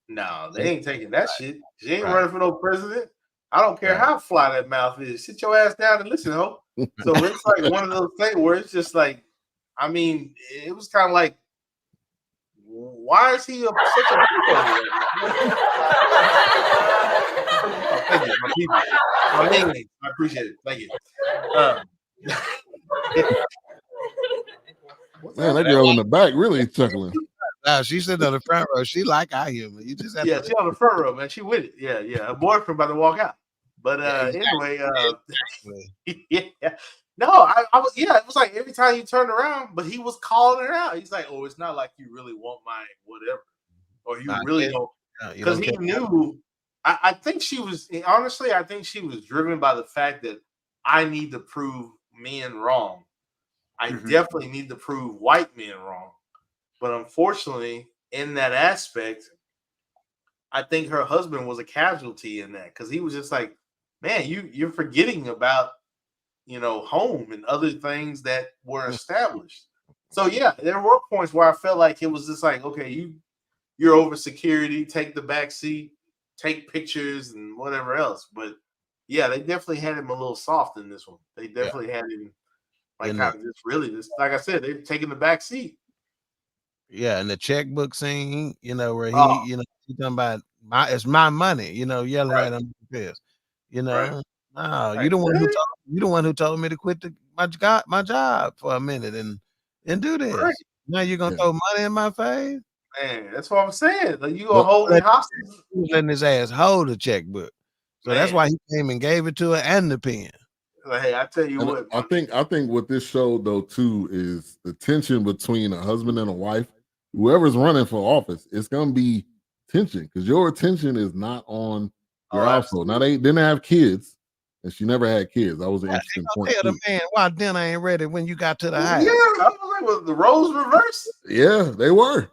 no, they ain't taking that shit. She ain't running for no president. I don't care how fly that mouth is. Sit your ass down and listen, ho. So it's like one of those things where it's just like, I mean, it was kind of like, why is he such a people? Thank you, my people. My name, I appreciate it. Thank you. Man, that girl in the back really chuckling. She's sitting on the front row. She like our humor. You just have she on the front row, man. She with it. Yeah. Her boyfriend about to walk out. But anyway, no, I was it was like every time he turned around, but he was calling her out. He's like, "Oh, it's not like you really want my whatever, or you really don't," because he knew. I think she was honestly. I think she was driven by the fact that I need to prove men wrong. I definitely need to prove white men wrong. But unfortunately, in that aspect, I think her husband was a casualty in that, because he was just like, man, you're forgetting about, home and other things that were established. So yeah, there were points where I felt like it was just like, okay, you're over security, take the back seat, take pictures and whatever else. But yeah, they definitely had him a little soft in this one. They definitely had him like kind of just like I said, they're taking the back seat. Yeah, and the checkbook scene, where he, he's talking about it's my money, yelling at him this, no, you the one who told me to quit my job for a minute and do this. Right. Now you're gonna throw money in my face, man. That's what I'm saying. Like, you gonna hold me hostage? Letting his ass hold the checkbook, so that's why he came and gave it to her and the pen. Like, hey, I tell you And what, I think what this showed though too is the tension between a husband and a wife. Whoever's running for office, it's gonna be tension because your attention is not on your household. Now they didn't have kids, and she never had kids. That was an interesting point. Tell the man why dinner ain't ready when you got to the house. Yeah, I was like, was the roles reversed? Yeah, they were.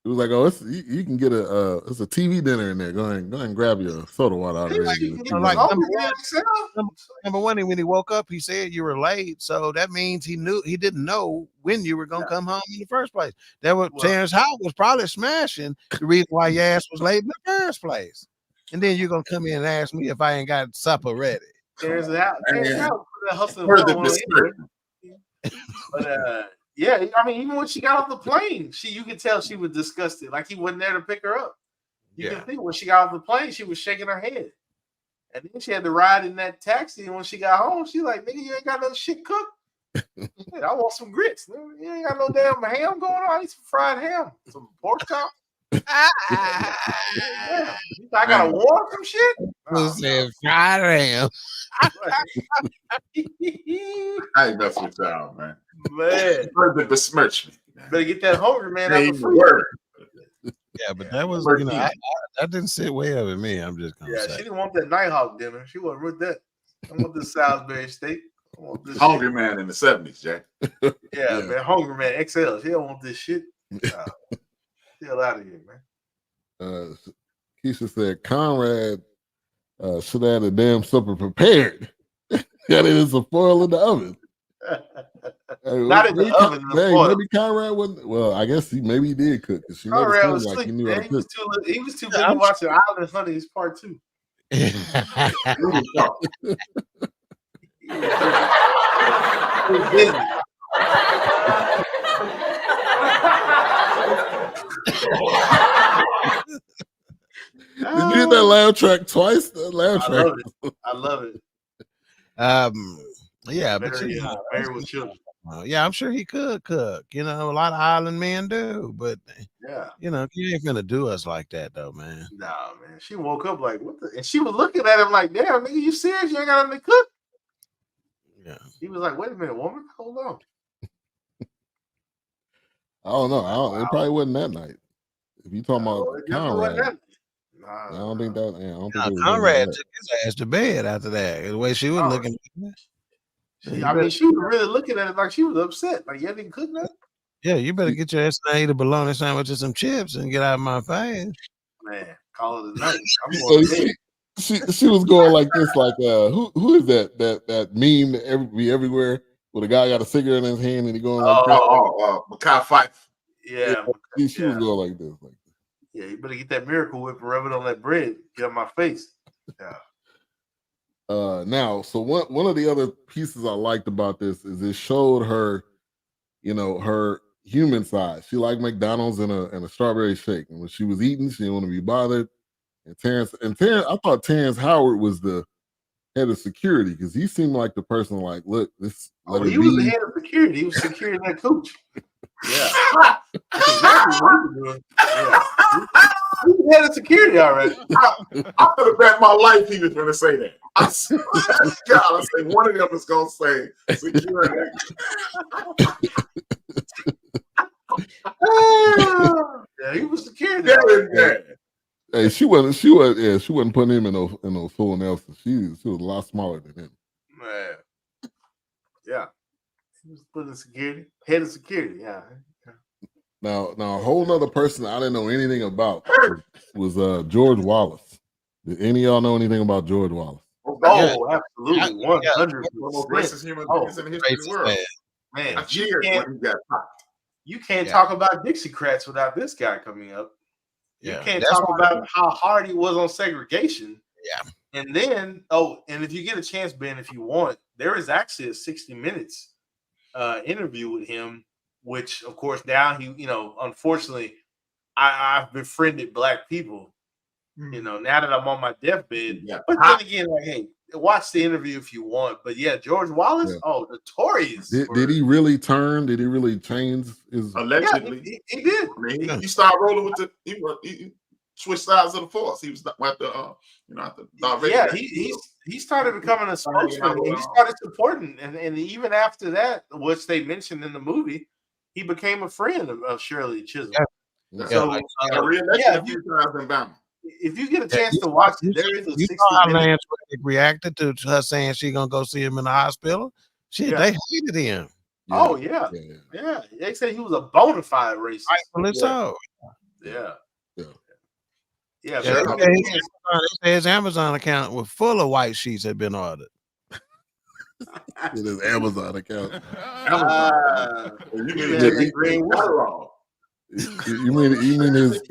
It was like, oh, you can get it's a TV dinner in there. Go ahead and grab your soda water out of there. Like number one, when he woke up, he said you were late, so that means he didn't know when you were gonna come home in the first place. That was Terrence Howard was probably smashing the reason why your ass was late in the first place, and then you're gonna come in and ask me if I ain't got supper ready. Terrence Howard hustling. But yeah, I mean, even when she got off the plane, you could tell she was disgusted, like he wasn't there to pick her up. You can think when she got off the plane, she was shaking her head. And then she had to ride in that taxi. And when she got home, she like, nigga, you ain't got no shit cooked. I want some grits. You ain't got no damn ham going on. I need some fried ham, some pork chop. I gotta warm some shit. Said fried ham. I ain't messing with y'all, man. Man, further besmirch me. Better get that hungry man out the freezer. Yeah, but that was, that didn't sit well with me. I'm just gonna say. She didn't want that Nighthawk dinner. She wasn't with that. I want this Salisbury steak. I want this hungry man in the 70s, Jack. Yeah, man, hungry man XL. She don't want this shit. Still out of here, man. Keisha said Conrad should have had a damn supper prepared. Got it in some foil in the oven. Not in the oven. Maybe Conrad wasn't. Well, I guess maybe he did cook. She Conrad was like asleep. he knew how to cook. He was too busy watching Island Honey's Part 2. Did you get that loud track twice? That loud track. I love it. Yeah, but married with children. Yeah, I'm sure he could cook. You know, a lot of island men do, but yeah, you know, you ain't gonna do us like that though, man. Nah, man. She woke up like, what the? And she was looking at him like, damn, nigga, you serious? You ain't got nothing to cook? Yeah. He was like, wait a minute, woman, hold on. I don't know. It probably wasn't that night. If you talking about Conrad, I don't think that. Yeah, I don't think Conrad took his ass to bed after that. The way she was looking. She was really looking at it like she was upset. Like, you didn't cook nothing? Yeah, you better get your ass and eat a bologna sandwich and some chips and get out of my face. Man, call it a night. I'm going to bed. She was going like this, like who is that meme that be everywhere where the guy got a cigarette in his hand and he going like Makai Fife. Yeah. She was going like this. Yeah, you better get that Miracle Whip and rub it on that bread. Get on my face. Yeah. Now, so one of the other pieces I liked about this is it showed her, her human side. She liked McDonald's and a strawberry shake, and when she was eating, she didn't want to be bothered. And Terrence, I thought Terrence Howard was the head of security because he seemed like the person like, look, this. He was the head of security. He was securing that coach. Yeah, that's exactly what he was doing. Yeah. He was head of security already. I could have bet my life he was going to say that. I swear to God, I say one of them is going to say security. Yeah, he was security. Hey, she wasn't putting him in no full analysis. She was a lot smaller than him. Man. Yeah. He was putting security, head of security, yeah. Now a whole nother person I didn't know anything about was George Wallace. Did any of y'all know anything about George Wallace? Oh, yeah. Absolutely. 100%. Most racist human beings in the history of the world. Man, I cheered when he got popped. You can't talk about Dixiecrats without this guy coming up. Yeah. You can't talk about how hard he was on segregation. Yeah. And then, and if you get a chance, Ben, if you want, there is actually a 60 Minutes interview with him, which, of course, now he, unfortunately, I've befriended Black people, now that I'm on my deathbed. Yeah. But then again, like, hey, watch the interview if you want. But yeah, George Wallace, notorious. Did he really turn? Did he really change his? Allegedly, he did. I mean, he started rolling with he switched sides of the force. He was at the, yeah, he started becoming a spokesman. He started supporting, and even after that, which they mentioned in the movie, he became a friend of Shirley Chisholm. Yeah. So if you get a chance to watch it, there is a 60-minute. Lance Reddick reacted to her saying she gonna go see him in the hospital. Shit, they hated him. Oh yeah. They said he was a bona fide racist. Rightfully so. Yeah. His Amazon account was full of white sheets had been ordered. His Amazon account. You mean his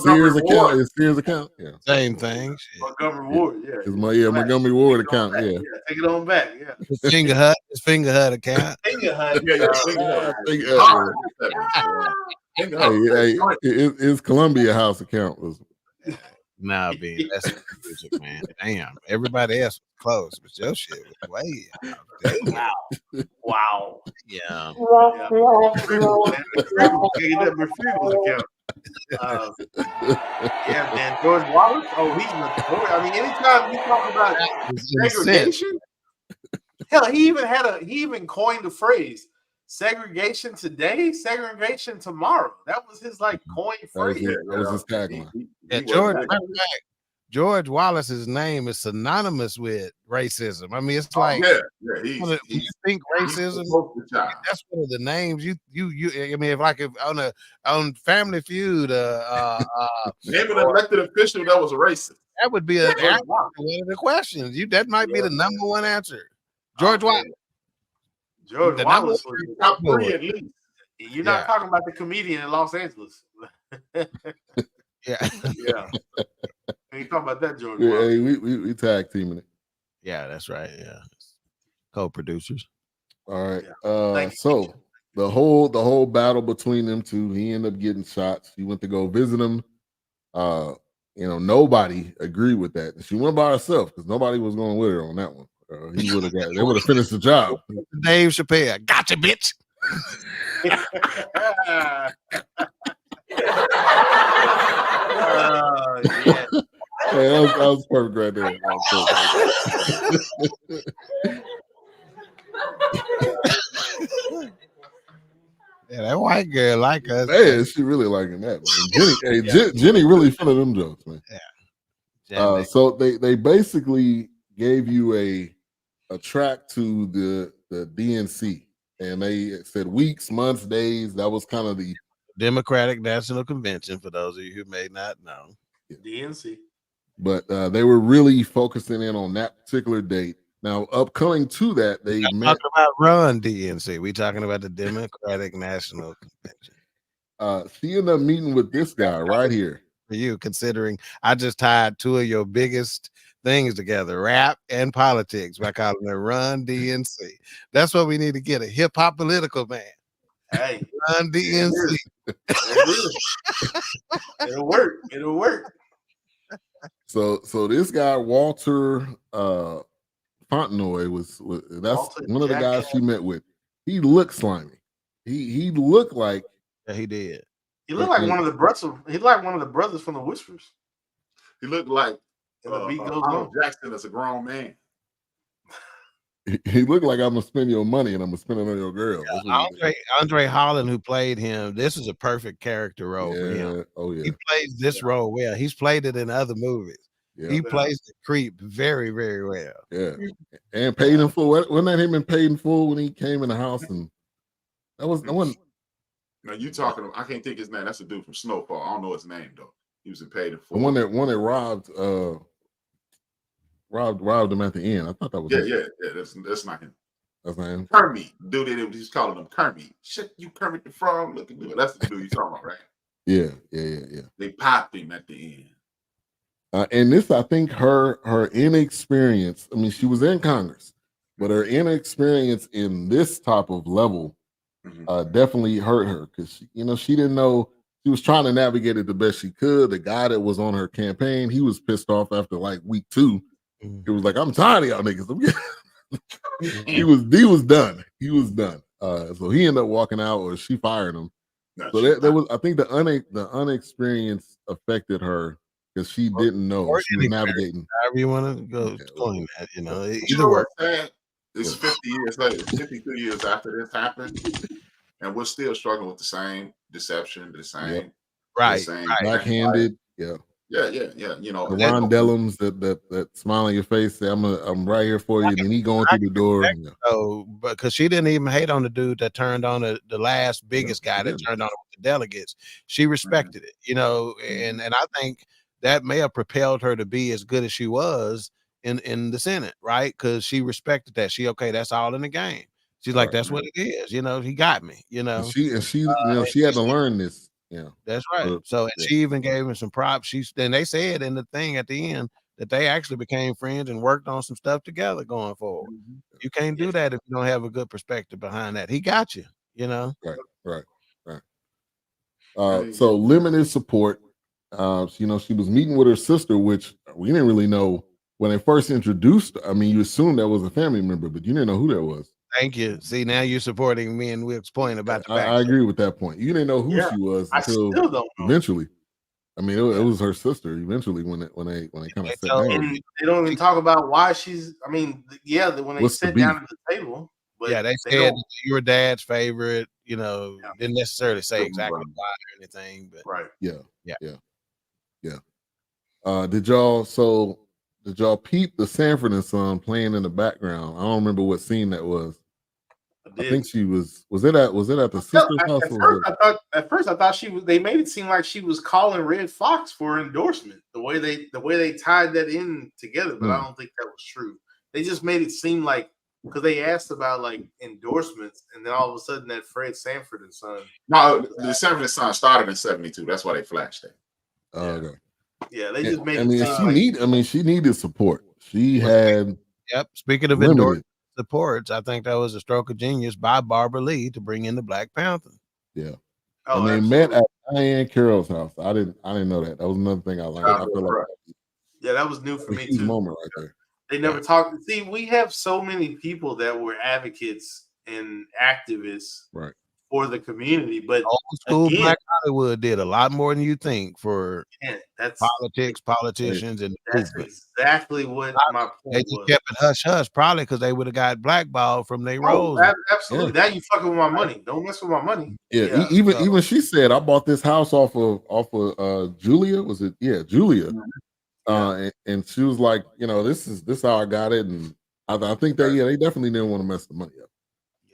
Sears account? His Sears account? Yeah. Same thing. Montgomery Ward, Montgomery Ward account. Yeah, take it on back. Yeah. His Finger Hut account. Finger Hut. His Columbia House account was. Nah, B, that's music, man. Damn, everybody else was close, but your shit was way out. Wow. Yeah. Yeah, man. George Wallace. Oh, he's notorious. I mean, anytime you talk about segregation, hell, he even coined the phrase segregation today, segregation tomorrow. That was his coined phrase. That was his tagline. George Wallace's name is synonymous with racism. I mean, it's like you think racism. That's one of the names you. I mean, if on Family Feud, name an elected official that was a racist. That would be one of the questions. That might be the number one answer. George Wallace. George Wallace was top 3 at least. You're not talking about the comedian in Los Angeles. Yeah. You talking about that, George? Yeah, we tag teaming it. Yeah, that's right. Yeah, co-producers. All right. So the whole battle between them two, he ended up getting shots. She went to go visit him. Nobody agreed with that. She went by herself because nobody was going with her on that one. They would have finished the job. Dave Chappelle, gotcha, bitch. Hey, that was perfect right there. Yeah, that white girl like us. Man, she really liking that. Man. Jenny really feeling them jokes, man. Yeah. So they basically gave you a track to the DNC, and they said weeks, months, days. That was kind of the Democratic National Convention, for those of you who may not know. DNC. But they were really focusing in on that particular date. Now, upcoming to that, they talking about Run DNC. We talking about the Democratic National Convention. She ended up meeting with this guy right here. For you, considering I just tied two of your biggest things together, rap and politics, by calling it Run DNC. That's what we need to get, a hip hop political man. Hey, Run DNC. It'll work. It'll work. So this guy Walter Fontenoy was that's Walter one of the guys she met with. He looked slimy. He looked like he did. He looked like one of the brothers. He looked like one of the brothers from the Whispers. He looked like Arnold Jackson as a grown man. He looked like I'm gonna spend your money and I'm gonna spend it on your girl. André Holland, who played him, this is a perfect character role for him. Oh yeah, he plays this role well. He's played it in other movies. Yeah. He plays the creep very, very well. Yeah, and Paid in Full. Wasn't that him in Paid in Full when he came in the house? And that wasn't. Now you talking? I can't think his name. That's a dude from Snowfall. I don't know his name though. He was in Paid in Full. The one that robbed him at the end. I thought that was That's not him. That's not him. Kermit, dude. He was calling him Kermit. Shit, you Kermit the Frog looking dude. That's the dude you talking about, right? Yeah. They popped him at the end. And this, I think, her inexperience. I mean, she was in Congress, but her inexperience in this type of level definitely hurt her because she didn't know. She was trying to navigate it the best she could. The guy that was on her campaign, he was pissed off after like week 2. He was like, "I'm tired of y'all niggas." He was done. He was done. So he ended up walking out, or she fired him. So there was, I think, the unexperience affected her because she didn't know. or She was anywhere, navigating. however you want to go Yeah. claim that, You either know work. what's sad? It's 50 years later, 52 years after this happened, and we're still struggling with the same deception, the same, Right, same right. Backhanded. Yeah. Yeah. You know, The and then- Rondellums that smile on your face, say, I'm right here for you. And then he going through the door. Yeah. So, because she didn't even hate on the dude that turned on the last biggest guy that didn't. turned on with the delegates. She respected it, and I think that may have propelled her to be as good as she was in the Senate, right? Because she respected that. Okay, that's all in the game. She's like, that's what it is. He got me. And she she had to learn this. Yeah. That's right. So, and she even gave him some props. Then they said in the thing at the end that they actually became friends and worked on some stuff together going forward. You can't do that if you don't have a good perspective behind that. He got you, Right. So limited support. She was meeting with her sister, which we didn't really know when they first introduced. I mean, you assumed that was a family member, but you didn't know who that was. Thank you. See, now you're supporting me and Wilk's point about the fact. I agree with that point. You didn't know who she was until eventually. I mean, it was her sister. Eventually, when they kind of sat down, and they don't even talk about why she's. I mean, when they sit down at the table, but they said your dad's favorite. Didn't necessarily say exactly why or anything, but Did y'all peep the Sanford and Son playing in the background? I don't remember what scene that was. I think she was it at the sister's house? At first I thought they made it seem like she was calling Red Fox for endorsement, the way they tied that in together, but I don't think that was true. They just made it seem like, because they asked about like endorsements, and then all of a sudden that Fred Sanford and Son. No, the Sanford and Son started in 72. That's why they flashed it. Okay. Yeah, they just made it she needed support. She had Speaking of endorsement supports, I think that was a stroke of genius by Barbara Lee to bring in the Black Panther. Yeah. And they met at Diane Carroll's house. I didn't know that. That was another thing I learned. I feel like that was new for me too. Moment right there. They never talked. See, we have so many people that were advocates and activists for the community, but old school Black Hollywood did a lot more than you think for politicians, and that's exactly what my point was. They just kept it hush hush, probably because they would have got blackballed from their roles. Absolutely. Now you fucking with my money. Don't mess with my money. Yeah. Even she said, I bought this house off of Julia. Was it? Yeah, Julia. And she was like, this is how I got it, and I think that they definitely didn't want to mess the money up.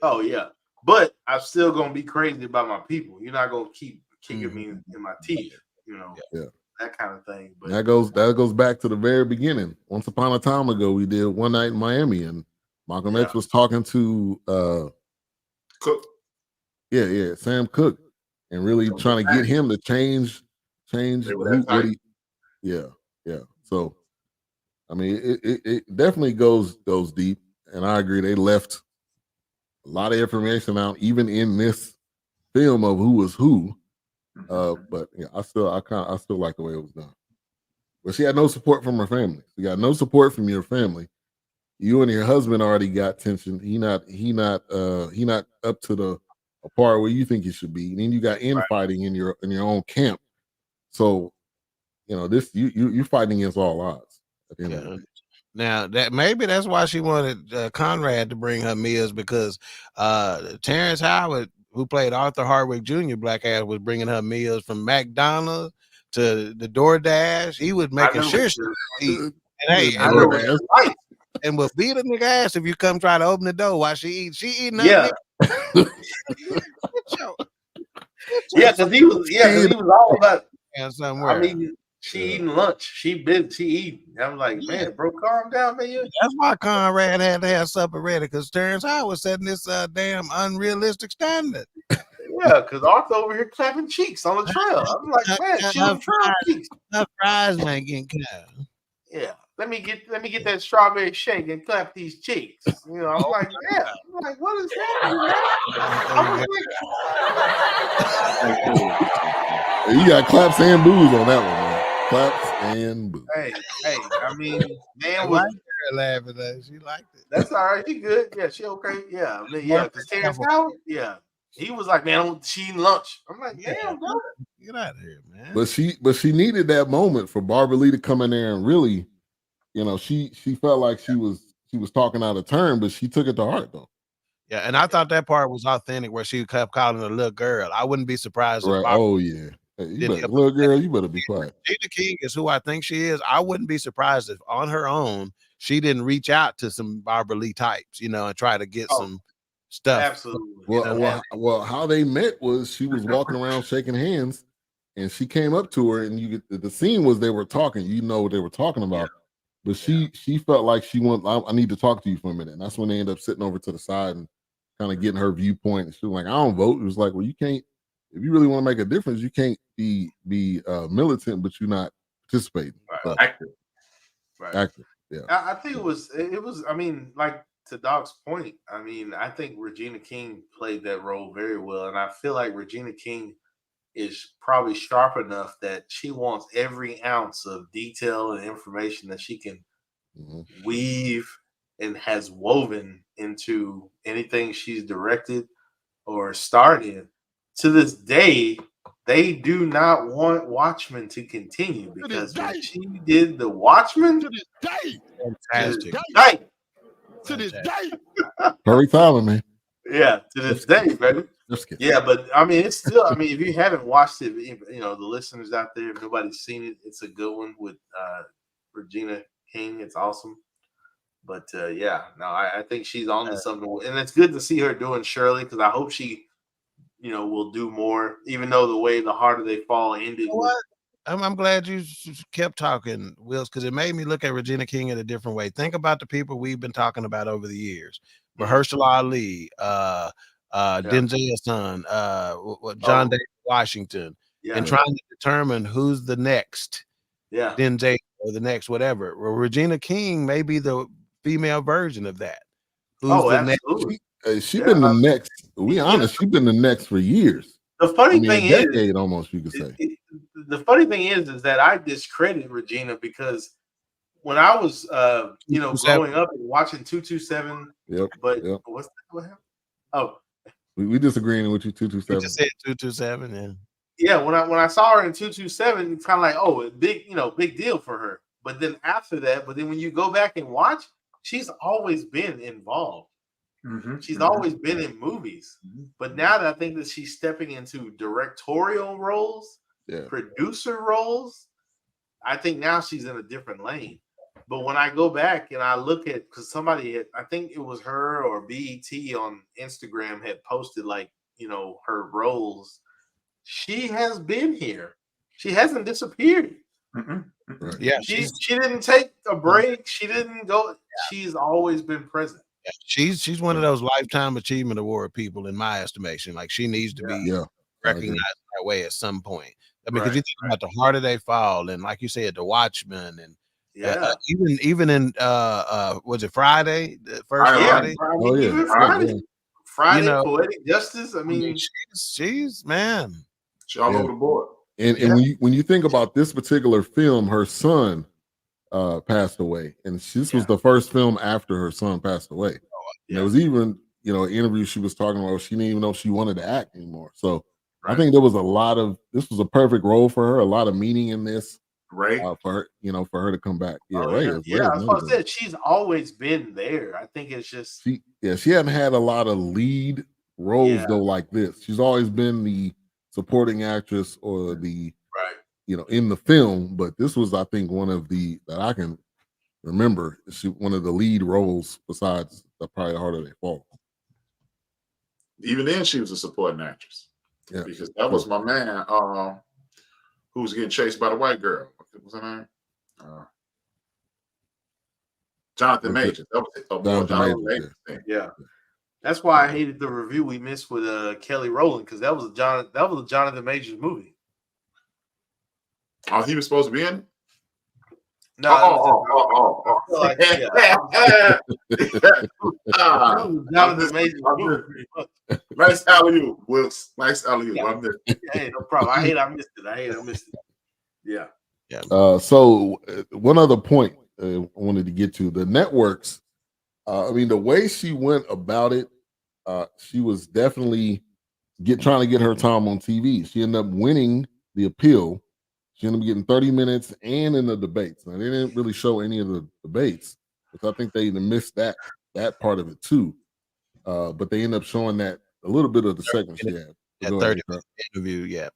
Oh yeah, but I'm still gonna be crazy about my people. You're not gonna keep kicking me in my teeth, that kind of thing. But that goes back to the very beginning. Once upon a time ago, we did One Night in Miami, and Malcolm X was talking to Cook. Yeah, Sam Cooke, and really trying to get him to change what he. Yeah. So, I mean, it definitely goes deep, and I agree. They left a lot of information out, even in this film of who was who. But I still like the way it was done. But she had no support from her family. You got no support from your family. You and your husband already got tension. He not up to the part where you think he should be. And then you got infighting in your own camp. So, this you're fighting against all odds at the end of the day. Now maybe that's why she wanted Conrad to bring her meals, because Terrence Howard, who played Arthur Hardwick Jr., black ass, was bringing her meals from McDonald's to the DoorDash. He was making sure she eat. And and will beat a nigga ass if you come try to open the door while she eats. She eating up. Because he was all about somewhere. I mean, she eating lunch. She eating. I'm like, man, bro, calm down, man. That's why Conrad had to have supper ready, because Terrence Howard was setting this damn unrealistic standard. Yeah, because Arthur over here clapping cheeks on the trail. I'm like, man, she on trail cheeks. Her fries ain't getting cut. Yeah, let me get that strawberry shake and clap these cheeks. I'm like, yeah. I'm like, what is that? You got claps and boos on that one, man. Claps and boos. Hey, I mean, man was laughing at. She liked it. That's all right. She good. Yeah, she okay. Yeah, because Terrence Howard, He was like, man, she eating lunch. I'm like, damn, bro. Get out of here, man. But she needed that moment for Barbara Lee to come in there and really, she felt like she was talking out of turn, but she took it to heart though. Yeah, and I thought that part was authentic where she kept calling her little girl. I wouldn't be surprised if Right. Barbara Oh yeah. Hey, little girl, you better be quiet. Regina King is who I think she is. I wouldn't be surprised if on her own she didn't reach out to some Barbara Lee types, and try to get some stuff. Absolutely. Well, how they met was she was walking around shaking hands, and she came up to her, and the scene was they were talking. You know what they were talking about, but she felt like she wanted. I need to talk to you for a minute, and that's when they ended up sitting over to the side and kind of getting her viewpoint. And she was like, "I don't vote." It was like, "Well, you can't. If you really want to make a difference, you can't be militant, but you're not participating." Right. Active. Right. Active. Yeah. I think it was. I mean, like to Doc's point. I mean, I think Regina King played that role very well, and I feel like Regina King is probably sharp enough that she wants every ounce of detail and information that she can weave and has woven into anything she's directed or starred in. To this day, they do not want Watchmen to continue because when she did the Watchmen, To this day, fantastic. To this day. Hurry Tyler, man. Yeah, to this day, baby. Just kidding. Yeah, but I mean, it's still. I mean, if you haven't watched it, the listeners out there, if nobody's seen it, it's a good one with Regina King. It's awesome. But I think she's on to something, and it's good to see her doing Shirley because I hope she, will do more. Even though the harder they fall ended. I'm glad you kept talking, Wills, because it made me look at Regina King in a different way. Think about the people we've been talking about over the years: Mahershala Ali, Denzel's son, John David Washington, and trying to determine who's the next Denzel or the next whatever. Well, Regina King may be the female version of that. Who's the absolutely. Next? She's been the next. To be honest, she's been the next for years. The funny thing is, a decade almost, you could say. The funny thing is that I discredit Regina because when I was, growing up and watching 227, what happened? Oh, we disagreeing with you. 227. You just said 227, yeah. Yeah, when I saw her in 227, it's kind of like, big deal for her. But then after that, when you go back and watch, she's always been involved. She's always been in movies. But now that I think that she's stepping into directorial roles, producer roles, I think now she's in a different lane. But when I go back and I look at, because somebody I think it was her or BET on Instagram had posted her roles. She has been here. She hasn't disappeared. Right. Yeah, she didn't take a break. She didn't go. She's always been present. Yeah, she's one of those Lifetime Achievement Award people in my estimation. Like she needs to be recognized that way at some point. I mean, because you think about the harder they fall, and like you said, the Watchmen, and even in was it Friday? The first Friday? Friday, Poetic Justice. I mean, she's man. She's all over the board. And when you think about this particular film, her son passed away, and this was the first film after her son passed away. And there was even an interview she was talking about. She didn't even know if she wanted to act anymore. So I think there was this was a perfect role for her. A lot of meaning in this. Ray, for her, for her to come back. Ray. That's what I said. She's always been there. I think it's just she hadn't had a lot of lead roles though like this. She's always been the supporting actress or the in the film, but this was, I think, one of the that I can remember. One of the lead roles besides probably Harder They Fall. Even then, she was a supporting actress. Yeah, because that was my man who was getting chased by the white girl. What's her name? Jonathan Majors. That was Jonathan Majors. Yeah. That's why I hated the review we missed with Kelly Rowland, because that was a Jonathan Majors movie. Oh, he was supposed to be in it? No. Jonathan Majors movie, pretty much. Nice alley-oop, Wilkes. Nice alley-oop. Yeah. Hey, no problem. I missed it. Yeah. So one other point I wanted to get to, the networks. I mean, the way she went about it, she was definitely trying to get her time on TV. She ended up winning the appeal. She ended up getting 30 minutes and in the debates. Now, they didn't really show any of the debates, because I think they missed that part of it too. But they end up showing that a little bit of the segment she had. That Go 30 ahead, interview, yeah.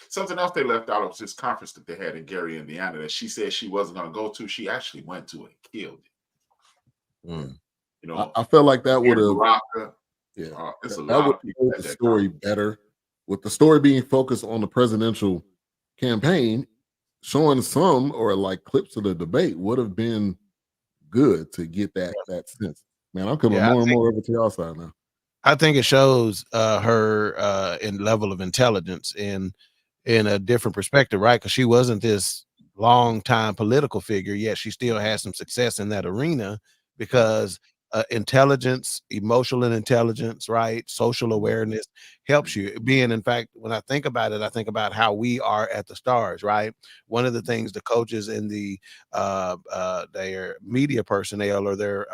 Something else they left out of this conference that they had in Gary, Indiana, that she said she wasn't going to go to. She actually went to and killed it. Mm. You know, I felt like that would have, it's a that lot would of people have at the that story conference. better. With the story being focused on the presidential campaign, showing some or like clips of the debate would have been good to get that sense. Man, I'm coming more and more over to y'all side now. I think it shows her in level of intelligence in a different perspective, right? Because she wasn't this long time political figure, yet she still has some success in that arena because intelligence, emotional intelligence, right? Social awareness helps you. Being, in fact, when I think about it, I think about how we are at the Stars, right? One of the things the coaches in their media personnel or their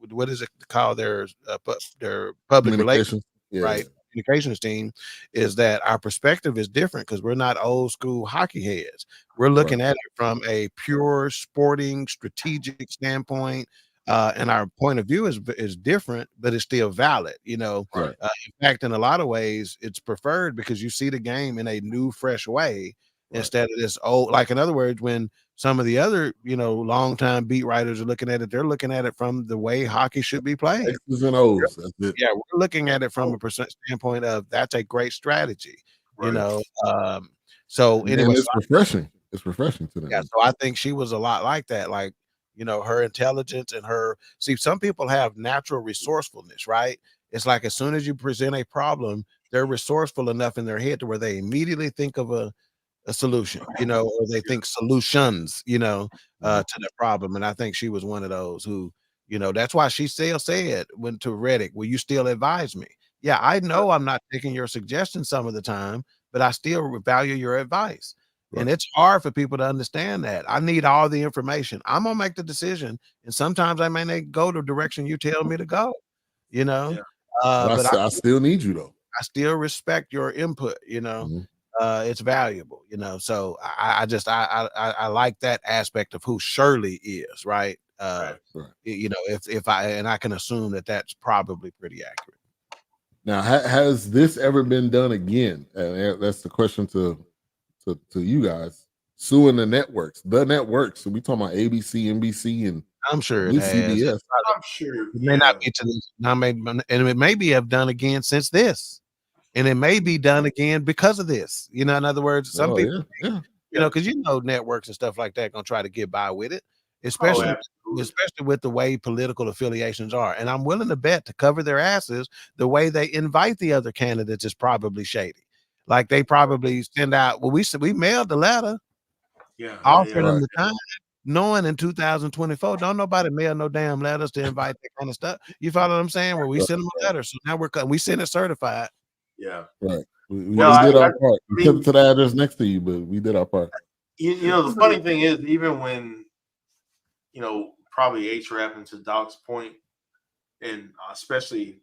what is it called, their public relations, right, communications team, is that our perspective is different because we're not old school hockey heads. We're looking at it from a pure sporting strategic standpoint, and our point of view is different, but it's still valid, you know. In fact, in a lot of ways it's preferred because you see the game in a new fresh way instead of this old, like, in other words, when some of the other, you know, longtime beat writers are looking at it, they're looking at it from the way hockey should be played. X's and O's. That's it. Yeah, we're looking at it from a standpoint of that's a great strategy, you know. So And anyway, it's refreshing. It's refreshing to them. yeah, so I think she was a lot like that, like, you know, her intelligence and her, see, some people have natural resourcefulness, right? It's like as soon as you present a problem, they're resourceful enough in their head to where they immediately think of a solution, you know, or they think solutions, you know, to the problem. And I think she was one of those who, you know, that's why she still said when to Reddick, will you still advise me? Yeah, I know I'm not taking your suggestions some of the time, but I still value your advice. And it's hard for people to understand that. I need all the information. I'm gonna make the decision, and sometimes I may not go the direction you tell me to go, you know. But I still need you though. I still respect your input, you know. It's valuable, you know. So I like that aspect of who Shirley is, right? You know, if I can assume that that's probably pretty accurate. Now, has this ever been done again? That's the question to you guys. Suing the networks. So we talking about ABC, NBC, and I'm sure it has. CBS. I'm sure It may not be to this, and it may be have done again since this. And it may be done again because of this. You know, in other words, some people, you know, because you know, networks and stuff like that gonna try to get by with it, especially with the way political affiliations are. And I'm willing to bet to cover their asses, the way they invite the other candidates is probably shady. Like they probably send out, well, we mailed the letter, offering them the time, knowing in 2024, don't nobody mail no damn letters to invite that kind of stuff. You follow what I'm saying? Well, we send them a letter, so now we send it certified. Right. We did our part. We took it to the address next to you, but we did our part. You know, the funny thing is, even when, you know, probably H-Rap and to Doc's point, and especially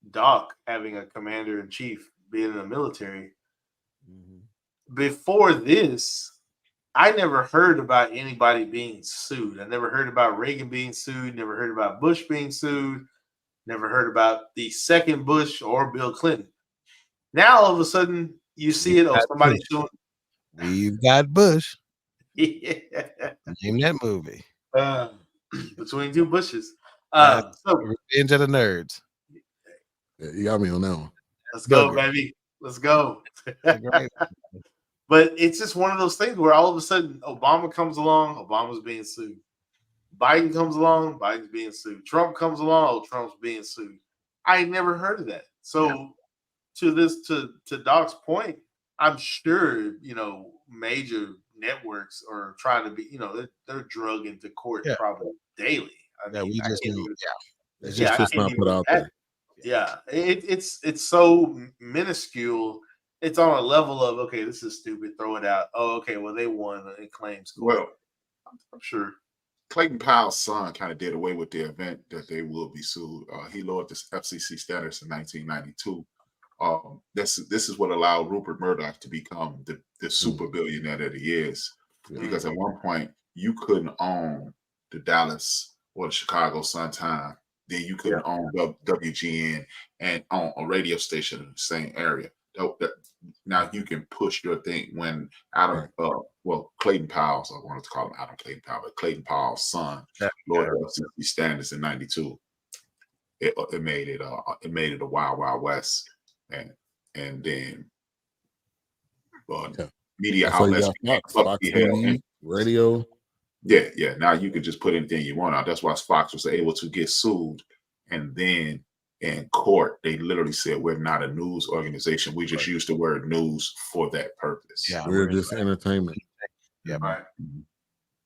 Doc having a commander in chief being in the military, before this, I never heard about anybody being sued. I never heard about Reagan being sued, never heard about Bush being sued, never heard about the second Bush or Bill Clinton. Now all of a sudden you see it. Oh, somebody's doing. We've got Bush. Yeah. Name that movie. Between two bushes. So Revenge of the Nerds. Yeah, you got me on that one. Let's go, baby. Let's go. But it's just one of those things where all of a sudden Obama comes along, Obama's being sued. Biden comes along, Biden's being sued. Trump comes along, Trump's being sued. I never heard of that. So to Doc's point, I'm sure, you know, major networks are trying to be, you know, they're drug into court probably daily. I mean, it's just not put out there. Yeah, it's so minuscule. It's on a level of, okay, this is stupid, throw it out. Oh, okay, well they won. It claims court. Well, I'm sure Clayton Powell's son kind of did away with the event that they will be sued. He lowered the FCC status in 1992. This is what allowed Rupert Murdoch to become the super billionaire that he is. Because at one point you couldn't own the Dallas or the Chicago Sun-Times, then you couldn't own WGN and own a radio station in the same area. Now you can push your thing when Clayton Powell's, I wanted to call him Adam Clayton Powell, but Clayton Powell's son, Lord FCC standards in '92. It made it a wild west, and then media outlets, Fox TV, radio. Yeah. Now you can just put anything you want out. That's why Fox was able to get sued, and then in court they literally said we're not a news organization. We just use the word news for that purpose. Yeah, we're just entertainment. Yeah, right.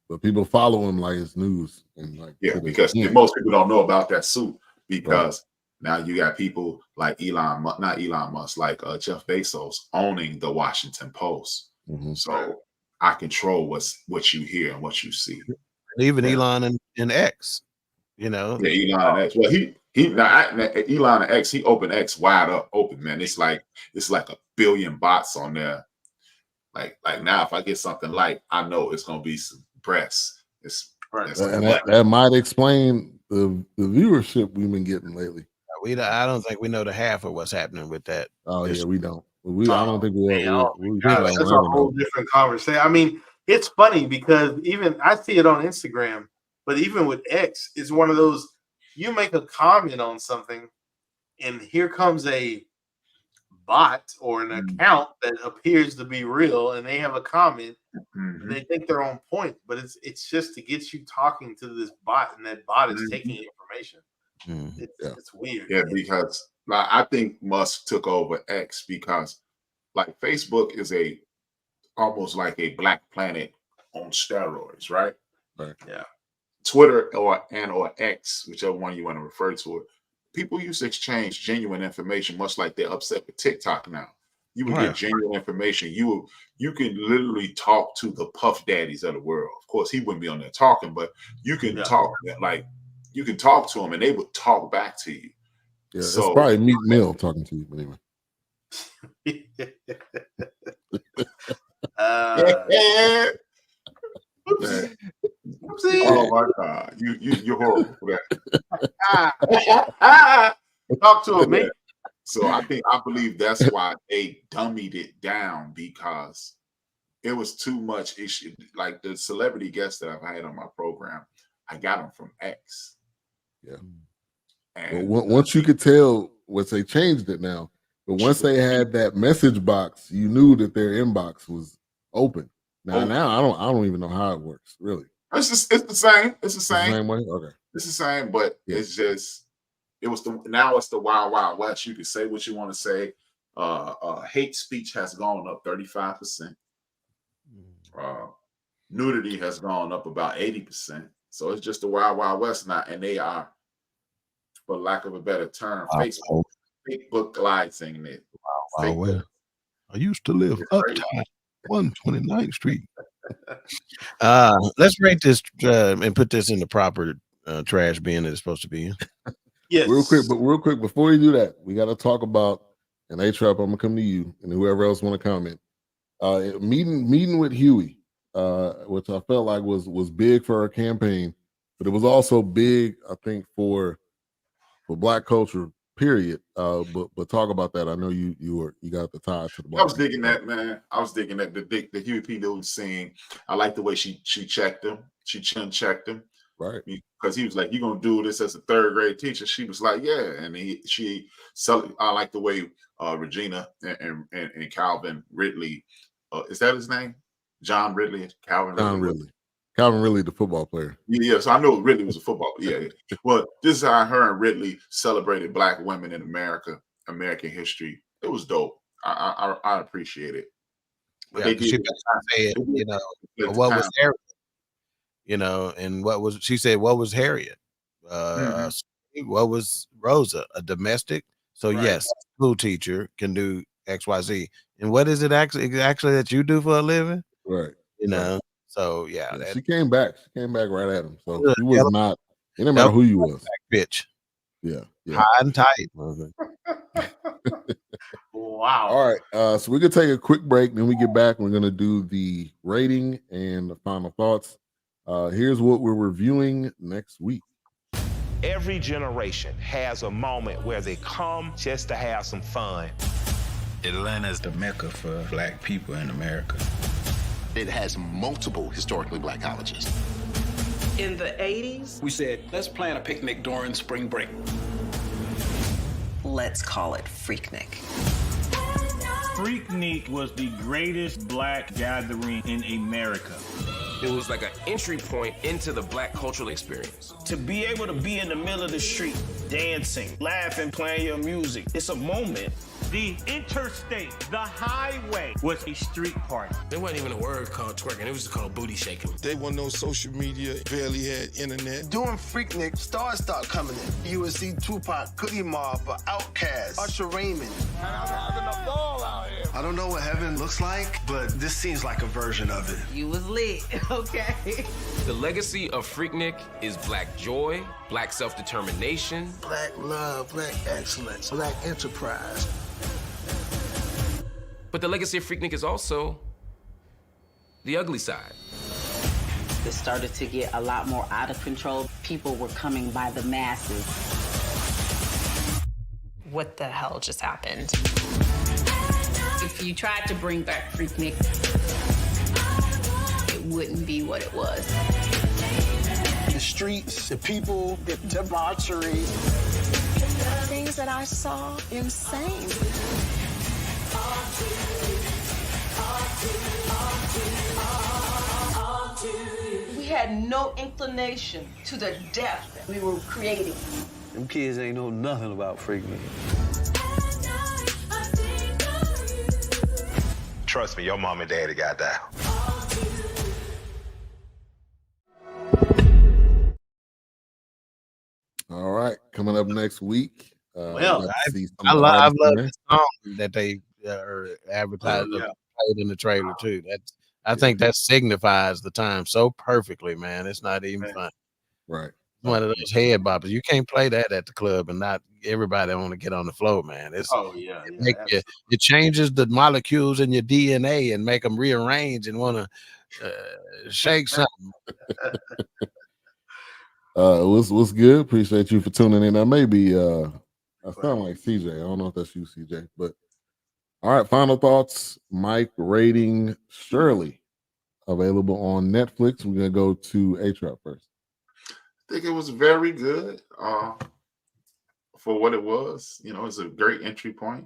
But people follow him like it's news, and because most people don't know about that suit because now you got people like not Elon Musk, like Jeff Bezos owning the Washington Post. So I control what you hear and what you see. Even Elon and X, Elon and X. Well, Elon and X, he opened X wide open, man. It's like a billion bots on there. Like now, if I get something I know it's gonna be some breasts. That might explain the viewership we've been getting lately. I don't think we know the half of what's happening with that. Oh yeah, we don't. I don't think we that's a whole different conversation. I mean, it's funny because even I see it on Instagram, but even with X, it's one of those you make a comment on something, and here comes a bot or an account that appears to be real, and they have a comment. And they think they're on point, but it's just to get you talking to this bot, and that bot is taking information. It's weird. Yeah, because I think Musk took over X because Facebook is almost like a Black Planet on steroids, right? Yeah. Twitter or X, whichever one you want to refer to it, people used to exchange genuine information, much like they're upset with TikTok now. You would get genuine information. You can literally talk to the Puff Daddies of the world. Of course, he wouldn't be on there talking, but you can talk you can talk to them, and they would talk back to you. Yeah, so, it's probably Meek Mill talking to you, but anyway. Oh my God, you're horrible for that. Talk to him, mate. So I believe that's why they dummied it down, because it was too much issue. Like the celebrity guests that I've had on my program, I got them from X. Yeah. And once you could tell, once they changed it now, but once they had that message box, you knew that their inbox was open. Now I don't even know how it works, really. It's the same. It's the same way. Okay. It's the same, but it's just now it's the wild west. You can say what you want to say. Hate speech has gone up 35%. Nudity has gone up about 80%. So it's just the wild west now, and they are, for lack of a better term, Facebook glycing it. Well, I used to live uptown, 129th Street. Let's rate this and put this in the proper trash bin that it's supposed to be in. Yes. Real quick, before you do that, we got to talk about, and A-Trap, I'm gonna come to you and whoever else want to comment. Meeting with Huey, which I felt like was big for our campaign, but it was also big, I think, for Black culture, period. But talk about that. I know you got the tie to the Black. I was digging that, man. I was digging that the Huey P. Newton scene. I like the way she checked him. She chin checked him. Right. Because he was like, "You gonna do this as a third grade teacher?" She was like, "Yeah." And I like the way Regina and Calvin Ridley, is that his name? John Ridley, Calvin Ridley, the football player. Yeah, so I know Ridley was a football player. Yeah. Well, this is how her and Ridley celebrated Black women in American history. It was dope. I appreciate it. But yeah, she was trying to say, what was Harriet? And she said, what was Harriet? What was Rosa? A domestic? So yes, a school teacher can do XYZ. And what is it actually that you do for a living? Right. So yeah, She came back. She came back right at him. So Good. she was not. It didn't matter who you was. bitch. Yeah. High and tight. Wow. All right. So we could take a quick break. Then we get back. We're gonna do the rating and the final thoughts. Here's what we're reviewing next week. Every generation has a moment where they come just to have some fun. Atlanta is the mecca for Black people in America. It has multiple historically Black colleges. In the 80s, we said, let's plan a picnic during spring break. let's call it Freaknik. Freaknik was the greatest Black gathering in America. It was like an entry point into the Black cultural experience. To be able to be in the middle of the street, dancing, laughing, playing your music, it's a moment. The interstate, the highway, was a street party. There wasn't even a word called twerking. It was just called booty shaking. There wasn't no social media, barely had internet. During Freaknik, stars start coming in. You would see Tupac, Goody Mob, Outkast, Usher Raymond. And I'm having a ball out here. I don't know what heaven looks like, but this seems like a version of it. You was lit, okay. The legacy of Freaknik is Black joy, Black self-determination, Black love, Black excellence, Black enterprise. But the legacy of Freaknik is also the ugly side. It started to get a lot more out of control. People were coming by the masses. What the hell just happened? If you tried to bring back Freaknik, it wouldn't be what it was. The streets, the people, the debauchery. Things that I saw, insane. We had no inclination to the depth that we were creating. Them kids ain't know nothing about Freaknik. Trust me, your mom and daddy got down. All right, coming up next week. Well, I love the song that they are advertising played in the trailer too. I think that signifies the time so perfectly, man. It's not even fun. Right. One of those head boppers. You can't play that at the club and not everybody want to get on the floor, man. It's it changes the molecules in your DNA and make them rearrange and want to shake something. What's good? Appreciate you for tuning in. I may be I sound like CJ. I don't know if that's you, CJ, but all right, final thoughts. Mike rating Shirley, available on Netflix. We're gonna go to A-Trap first. I think it was very good for what it was. You know, it's a great entry point.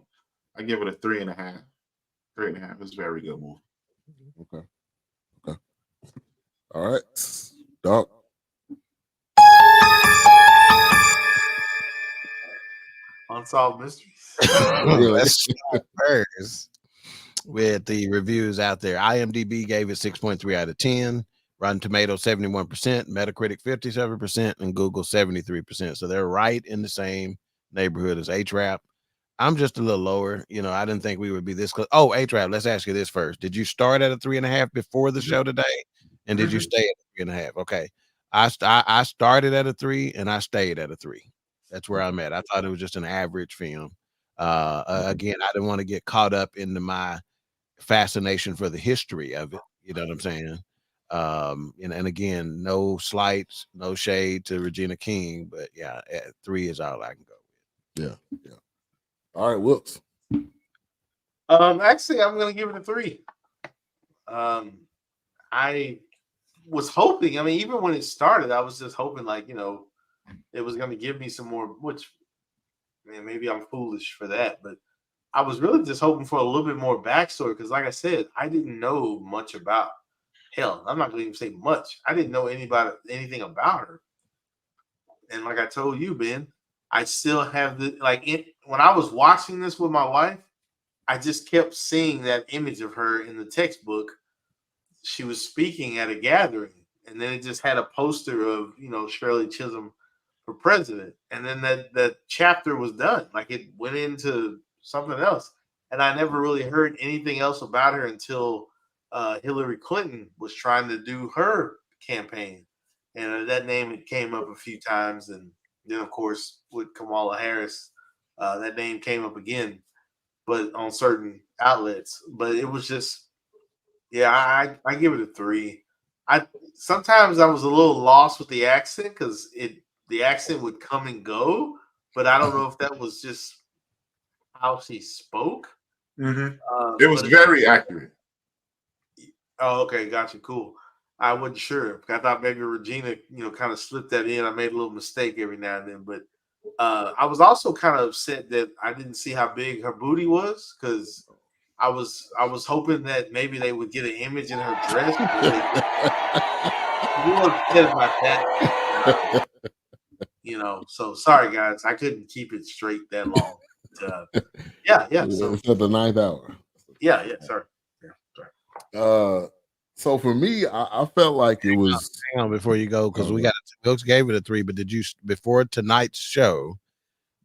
I give it a 3.5. 3.5. It's a very good movie. Okay. All right, Doc. Unsolved Mysteries. Let's start first with the reviews out there. IMDb gave it 6.3 out of 10. Rotten Tomatoes 71%, Metacritic 57%, and Google 73%. So they're right in the same neighborhood as A-Trap. I'm just a little lower. You know, I didn't think we would be this close. Oh, A-Trap, let's ask you this first. Did you start at a 3.5 before the show today? And did you stay at 3.5? Okay. I started at a 3 and I stayed at a 3. That's where I'm at. I thought it was just an average film. Again, I didn't want to get caught up into my fascination for the history of it. You know what I'm saying? And again, no slights, no shade to Regina King, but yeah, at 3 is all I can go with. Yeah. All right, Wilkes. Actually, I'm gonna give it a 3. I was hoping, I mean, even when it started, I was just hoping, like, you know, it was going to give me some more, which, man, maybe I'm foolish for that, but I was really just hoping for a little bit more backstory because, like I said, I didn't know much about, hell, I'm not going to even say much. I didn't know anything about her. And like I told you, Ben, I still have when I was watching this with my wife, I just kept seeing that image of her in the textbook. She was speaking at a gathering, and then it just had a poster of, you know, Shirley Chisholm for president. And then that chapter was done. Like, it went into something else. And I never really heard anything else about her until Hillary Clinton was trying to do her campaign, and that name came up a few times, and then of course with Kamala Harris, that name came up again, but on certain outlets. But it was just, yeah, I give it a 3. Sometimes I was a little lost with the accent because the accent would come and go, but I don't know if that was just how she spoke. It was very accurate. Oh, okay, gotcha, cool. I wasn't sure. I thought maybe Regina, kind of slipped that in. I made a little mistake every now and then, but I was also kind of upset that I didn't see how big her booty was because I was hoping that maybe they would get an image in her dress. You were upset about that, So sorry, guys, I couldn't keep it straight that long. Yeah. So it's at the 9th hour. Yeah. Sorry. So for me, I felt like it was. Hang on before you go, because Wilkes gave it a 3, but did you before tonight's show?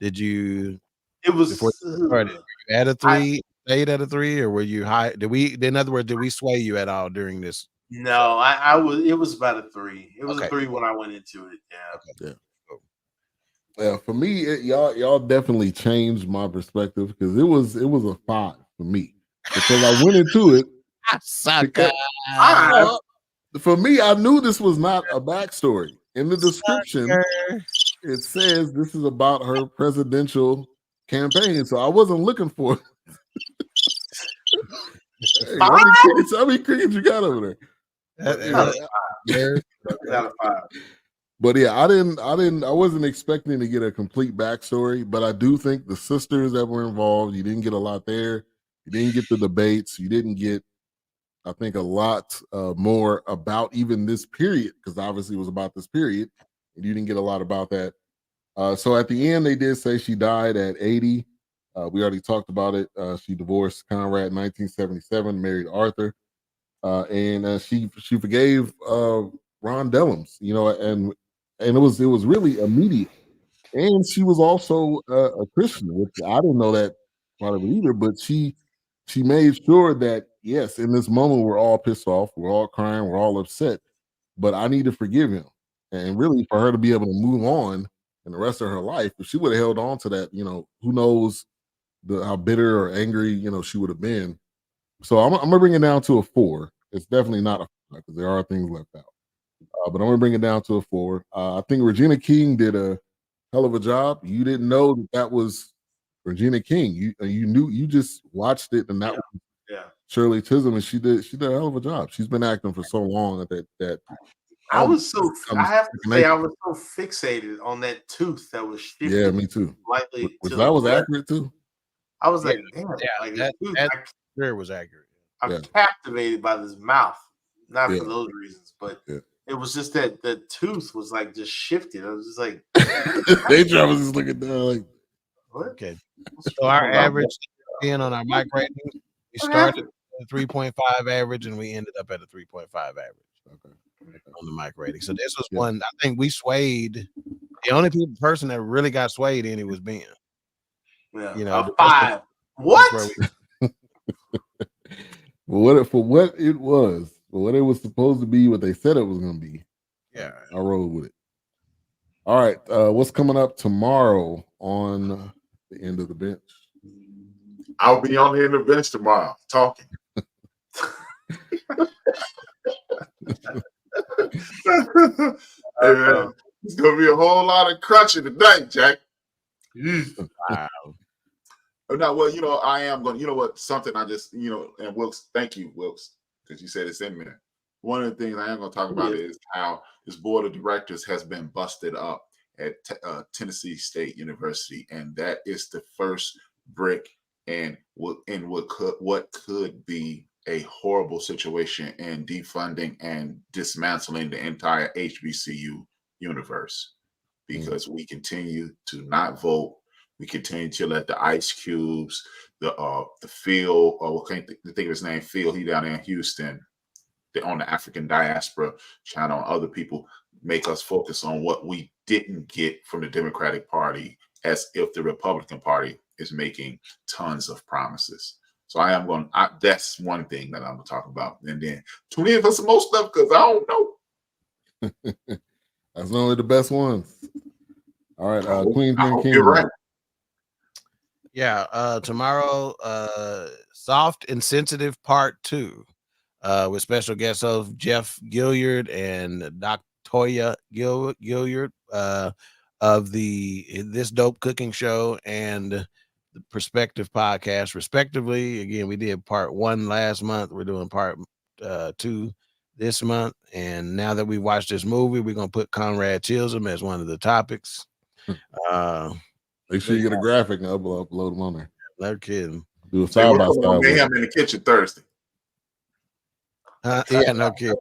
Did you? It was before you started, were you at a 3, stayed at a 3, or were you high? In other words, did we sway you at all during this? No, I was. It was about a 3. It was a 3 when I went into it. Yeah. Okay. Yeah, for me, y'all definitely changed my perspective because it was a 5 for me because I went into it. For me, I knew this was not a backstory. In the description, it says this is about her presidential campaign, so I wasn't looking for it. Hey, how many crickets you got over there? But yeah, I wasn't expecting to get a complete backstory, but I do think the sisters that were involved, you didn't get a lot there. You didn't get the debates. You didn't get, I think, a lot more about even this period, because obviously it was about this period, and you didn't get a lot about that. So at the end, they did say she died at 80. We already talked about it. She divorced Conrad in 1977, married Arthur, and she forgave Ron Dellums, and it was really immediate. And she was also a Christian, which I didn't know that part of it either. But she made sure that, yes, in this moment we're all pissed off, we're all crying, we're all upset, but I need to forgive him. And really, for her to be able to move on in the rest of her life, if she would have held on to that, who knows how bitter or angry she would have been. So I'm gonna bring it down to a 4. It's definitely not a 5 because there are things left out. But I'm gonna bring it down to a 4. I think Regina King did a hell of a job. You didn't know that was Regina King. You knew, you just watched it, and that was Shirley Chisholm, and she did a hell of a job. She's been acting for so long that I was so fixated on that tooth that was shifted. Yeah, me too. Slightly which that was accurate too. I was like, damn, that sure was accurate. I'm captivated by this mouth, not for those reasons, but it was just that the tooth was like just shifted. I was just like, Daedra was just looking down like, what? Okay. So our average on our mic rating, we started at 3.5 average and we ended up at a 3.5 average. Okay. On the mic rating. So this was one I think we swayed. The only person that really got swayed in it was Ben. Yeah. A 5. What? For what it was supposed to be, what they said it was going to be. Yeah, I rolled with it. All right, what's coming up tomorrow on the End of the Bench? I'll be on the End of the Bench tomorrow talking. Hey man, it's gonna be a whole lot of crunching tonight, Jack. Wow. Now, well, I am going to, something I just, and Wilkes, thank you, Wilkes, because you said it's in there. One of the things I am going to talk about is how this board of directors has been busted up at Tennessee State University, and that is the first brick in what could be a horrible situation in defunding and dismantling the entire HBCU universe, because we continue to not vote. We continue to let the Ice Cubes, the Phil, or can't think of his name, Phil, he down there in Houston, on the African diaspora channel, and other people make us focus on what we didn't get from the Democratic Party, as if the Republican Party is making tons of promises. So I am going. That's one thing that I'm gonna talk about, and then tune in for some more stuff because I don't know. That's normally the best ones. All right, Queen Pen King. You're right. Yeah, tomorrow, Soft and Sensitive Part 2, with special guest host Jeff Gilliard and Doctoya Gilliard of This Dope Cooking Show and the Perspective Podcast, respectively. Again, we did Part 1 last month. We're doing Part 2 this month, and now that we watched this movie, we're gonna put Conrad Chisholm as one of the topics. Make sure you get a graphic and upload them on there. No kidding. Do a side by side. Mayhem in the kitchen Thursday. Yeah, no kidding.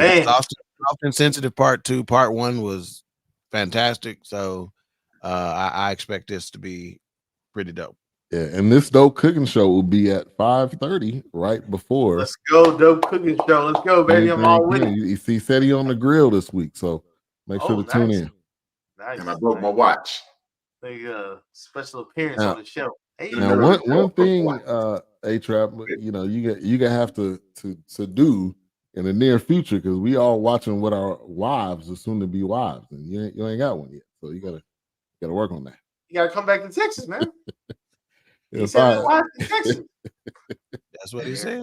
Man, Soft and Sensitive Part 2. Part 1 was fantastic. So I expect this to be pretty dope. Yeah, and this Dope Cooking Show will be at 5:30 right before. Let's go, Dope Cooking Show. Let's go, baby. I'm all with it. He said he on the grill this week, so make sure to tune in. Nice. And I broke my watch. Big special appearance on the show. Hey, now one thing, A-Trap, you know, you gotta have to do in the near future, because we all watching what our wives are soon to be wives, and you ain't got one yet, so you gotta work on that. You gotta come back to Texas, man. He Yes, said his wife in Texas. That's what he said.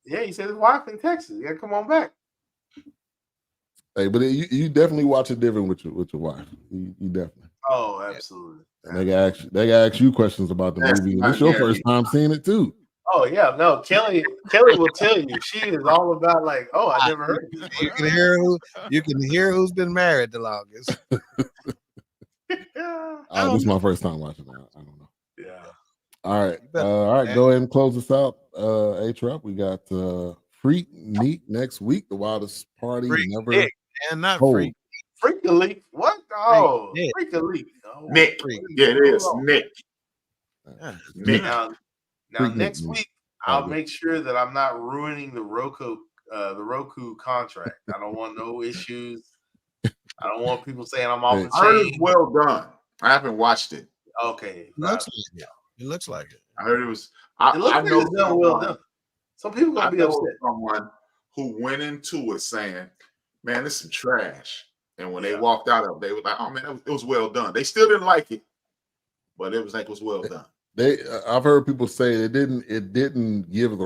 Yeah, he said his wife in Texas. You gotta come on back. Hey, but you definitely watch it different with your wife. You definitely. Oh, absolutely. And they gotta ask you questions about the movie. And it's your first time seeing it too. Oh yeah, no, Kelly will tell you. She is all about like, oh, I never heard of this. You can hear who's been married the longest. This is my first time watching that. I don't know. Yeah. All right. Go ahead and close us out. A-Trap. We got Freak Neek next week. The wildest party never. Nick, and not told. Freak. Freak the Leak. What? Oh, Freak the Leak. Oh, Nick. Yeah, it is. Nick. Nick. Now next week, I'll make sure that I'm not ruining the Roku contract. I don't want no issues. I don't want people saying I'm off the I heard chain. it's well done. I haven't watched it. Okay. It looks like it. I heard it was. It looks like it's done well done. Some people gonna be upset. Someone who went into it saying, "Man, this is some trash," and when they walked out of it, they were like, "Oh man, it was well done." They still didn't like it, but it was like it was well done. I've heard people say it didn't give the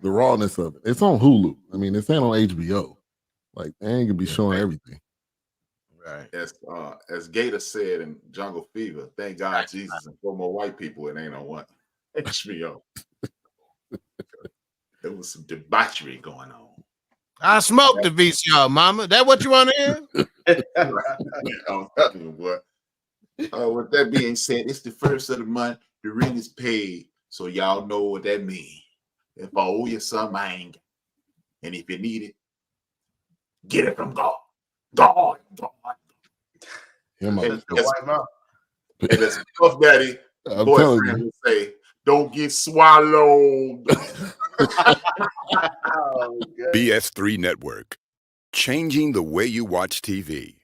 rawness of it. It's on Hulu. I mean, it's ain't on HBO. Like they ain't gonna be showing everything. Right. As Gator said in Jungle Fever, thank God Jesus and 4 more white people. It ain't on what HBO. There was some debauchery going on. I smoked the VCR, mama. That what you want to hear? I'm telling you what. With that being said, it's the first of the month. The rent is paid, so y'all know what that means. If I owe you some, I ain't. And if you need it, get it from God. God. Him And as Puff Daddy boyfriend would say, don't get swallowed. BS3 Network, changing the way you watch TV.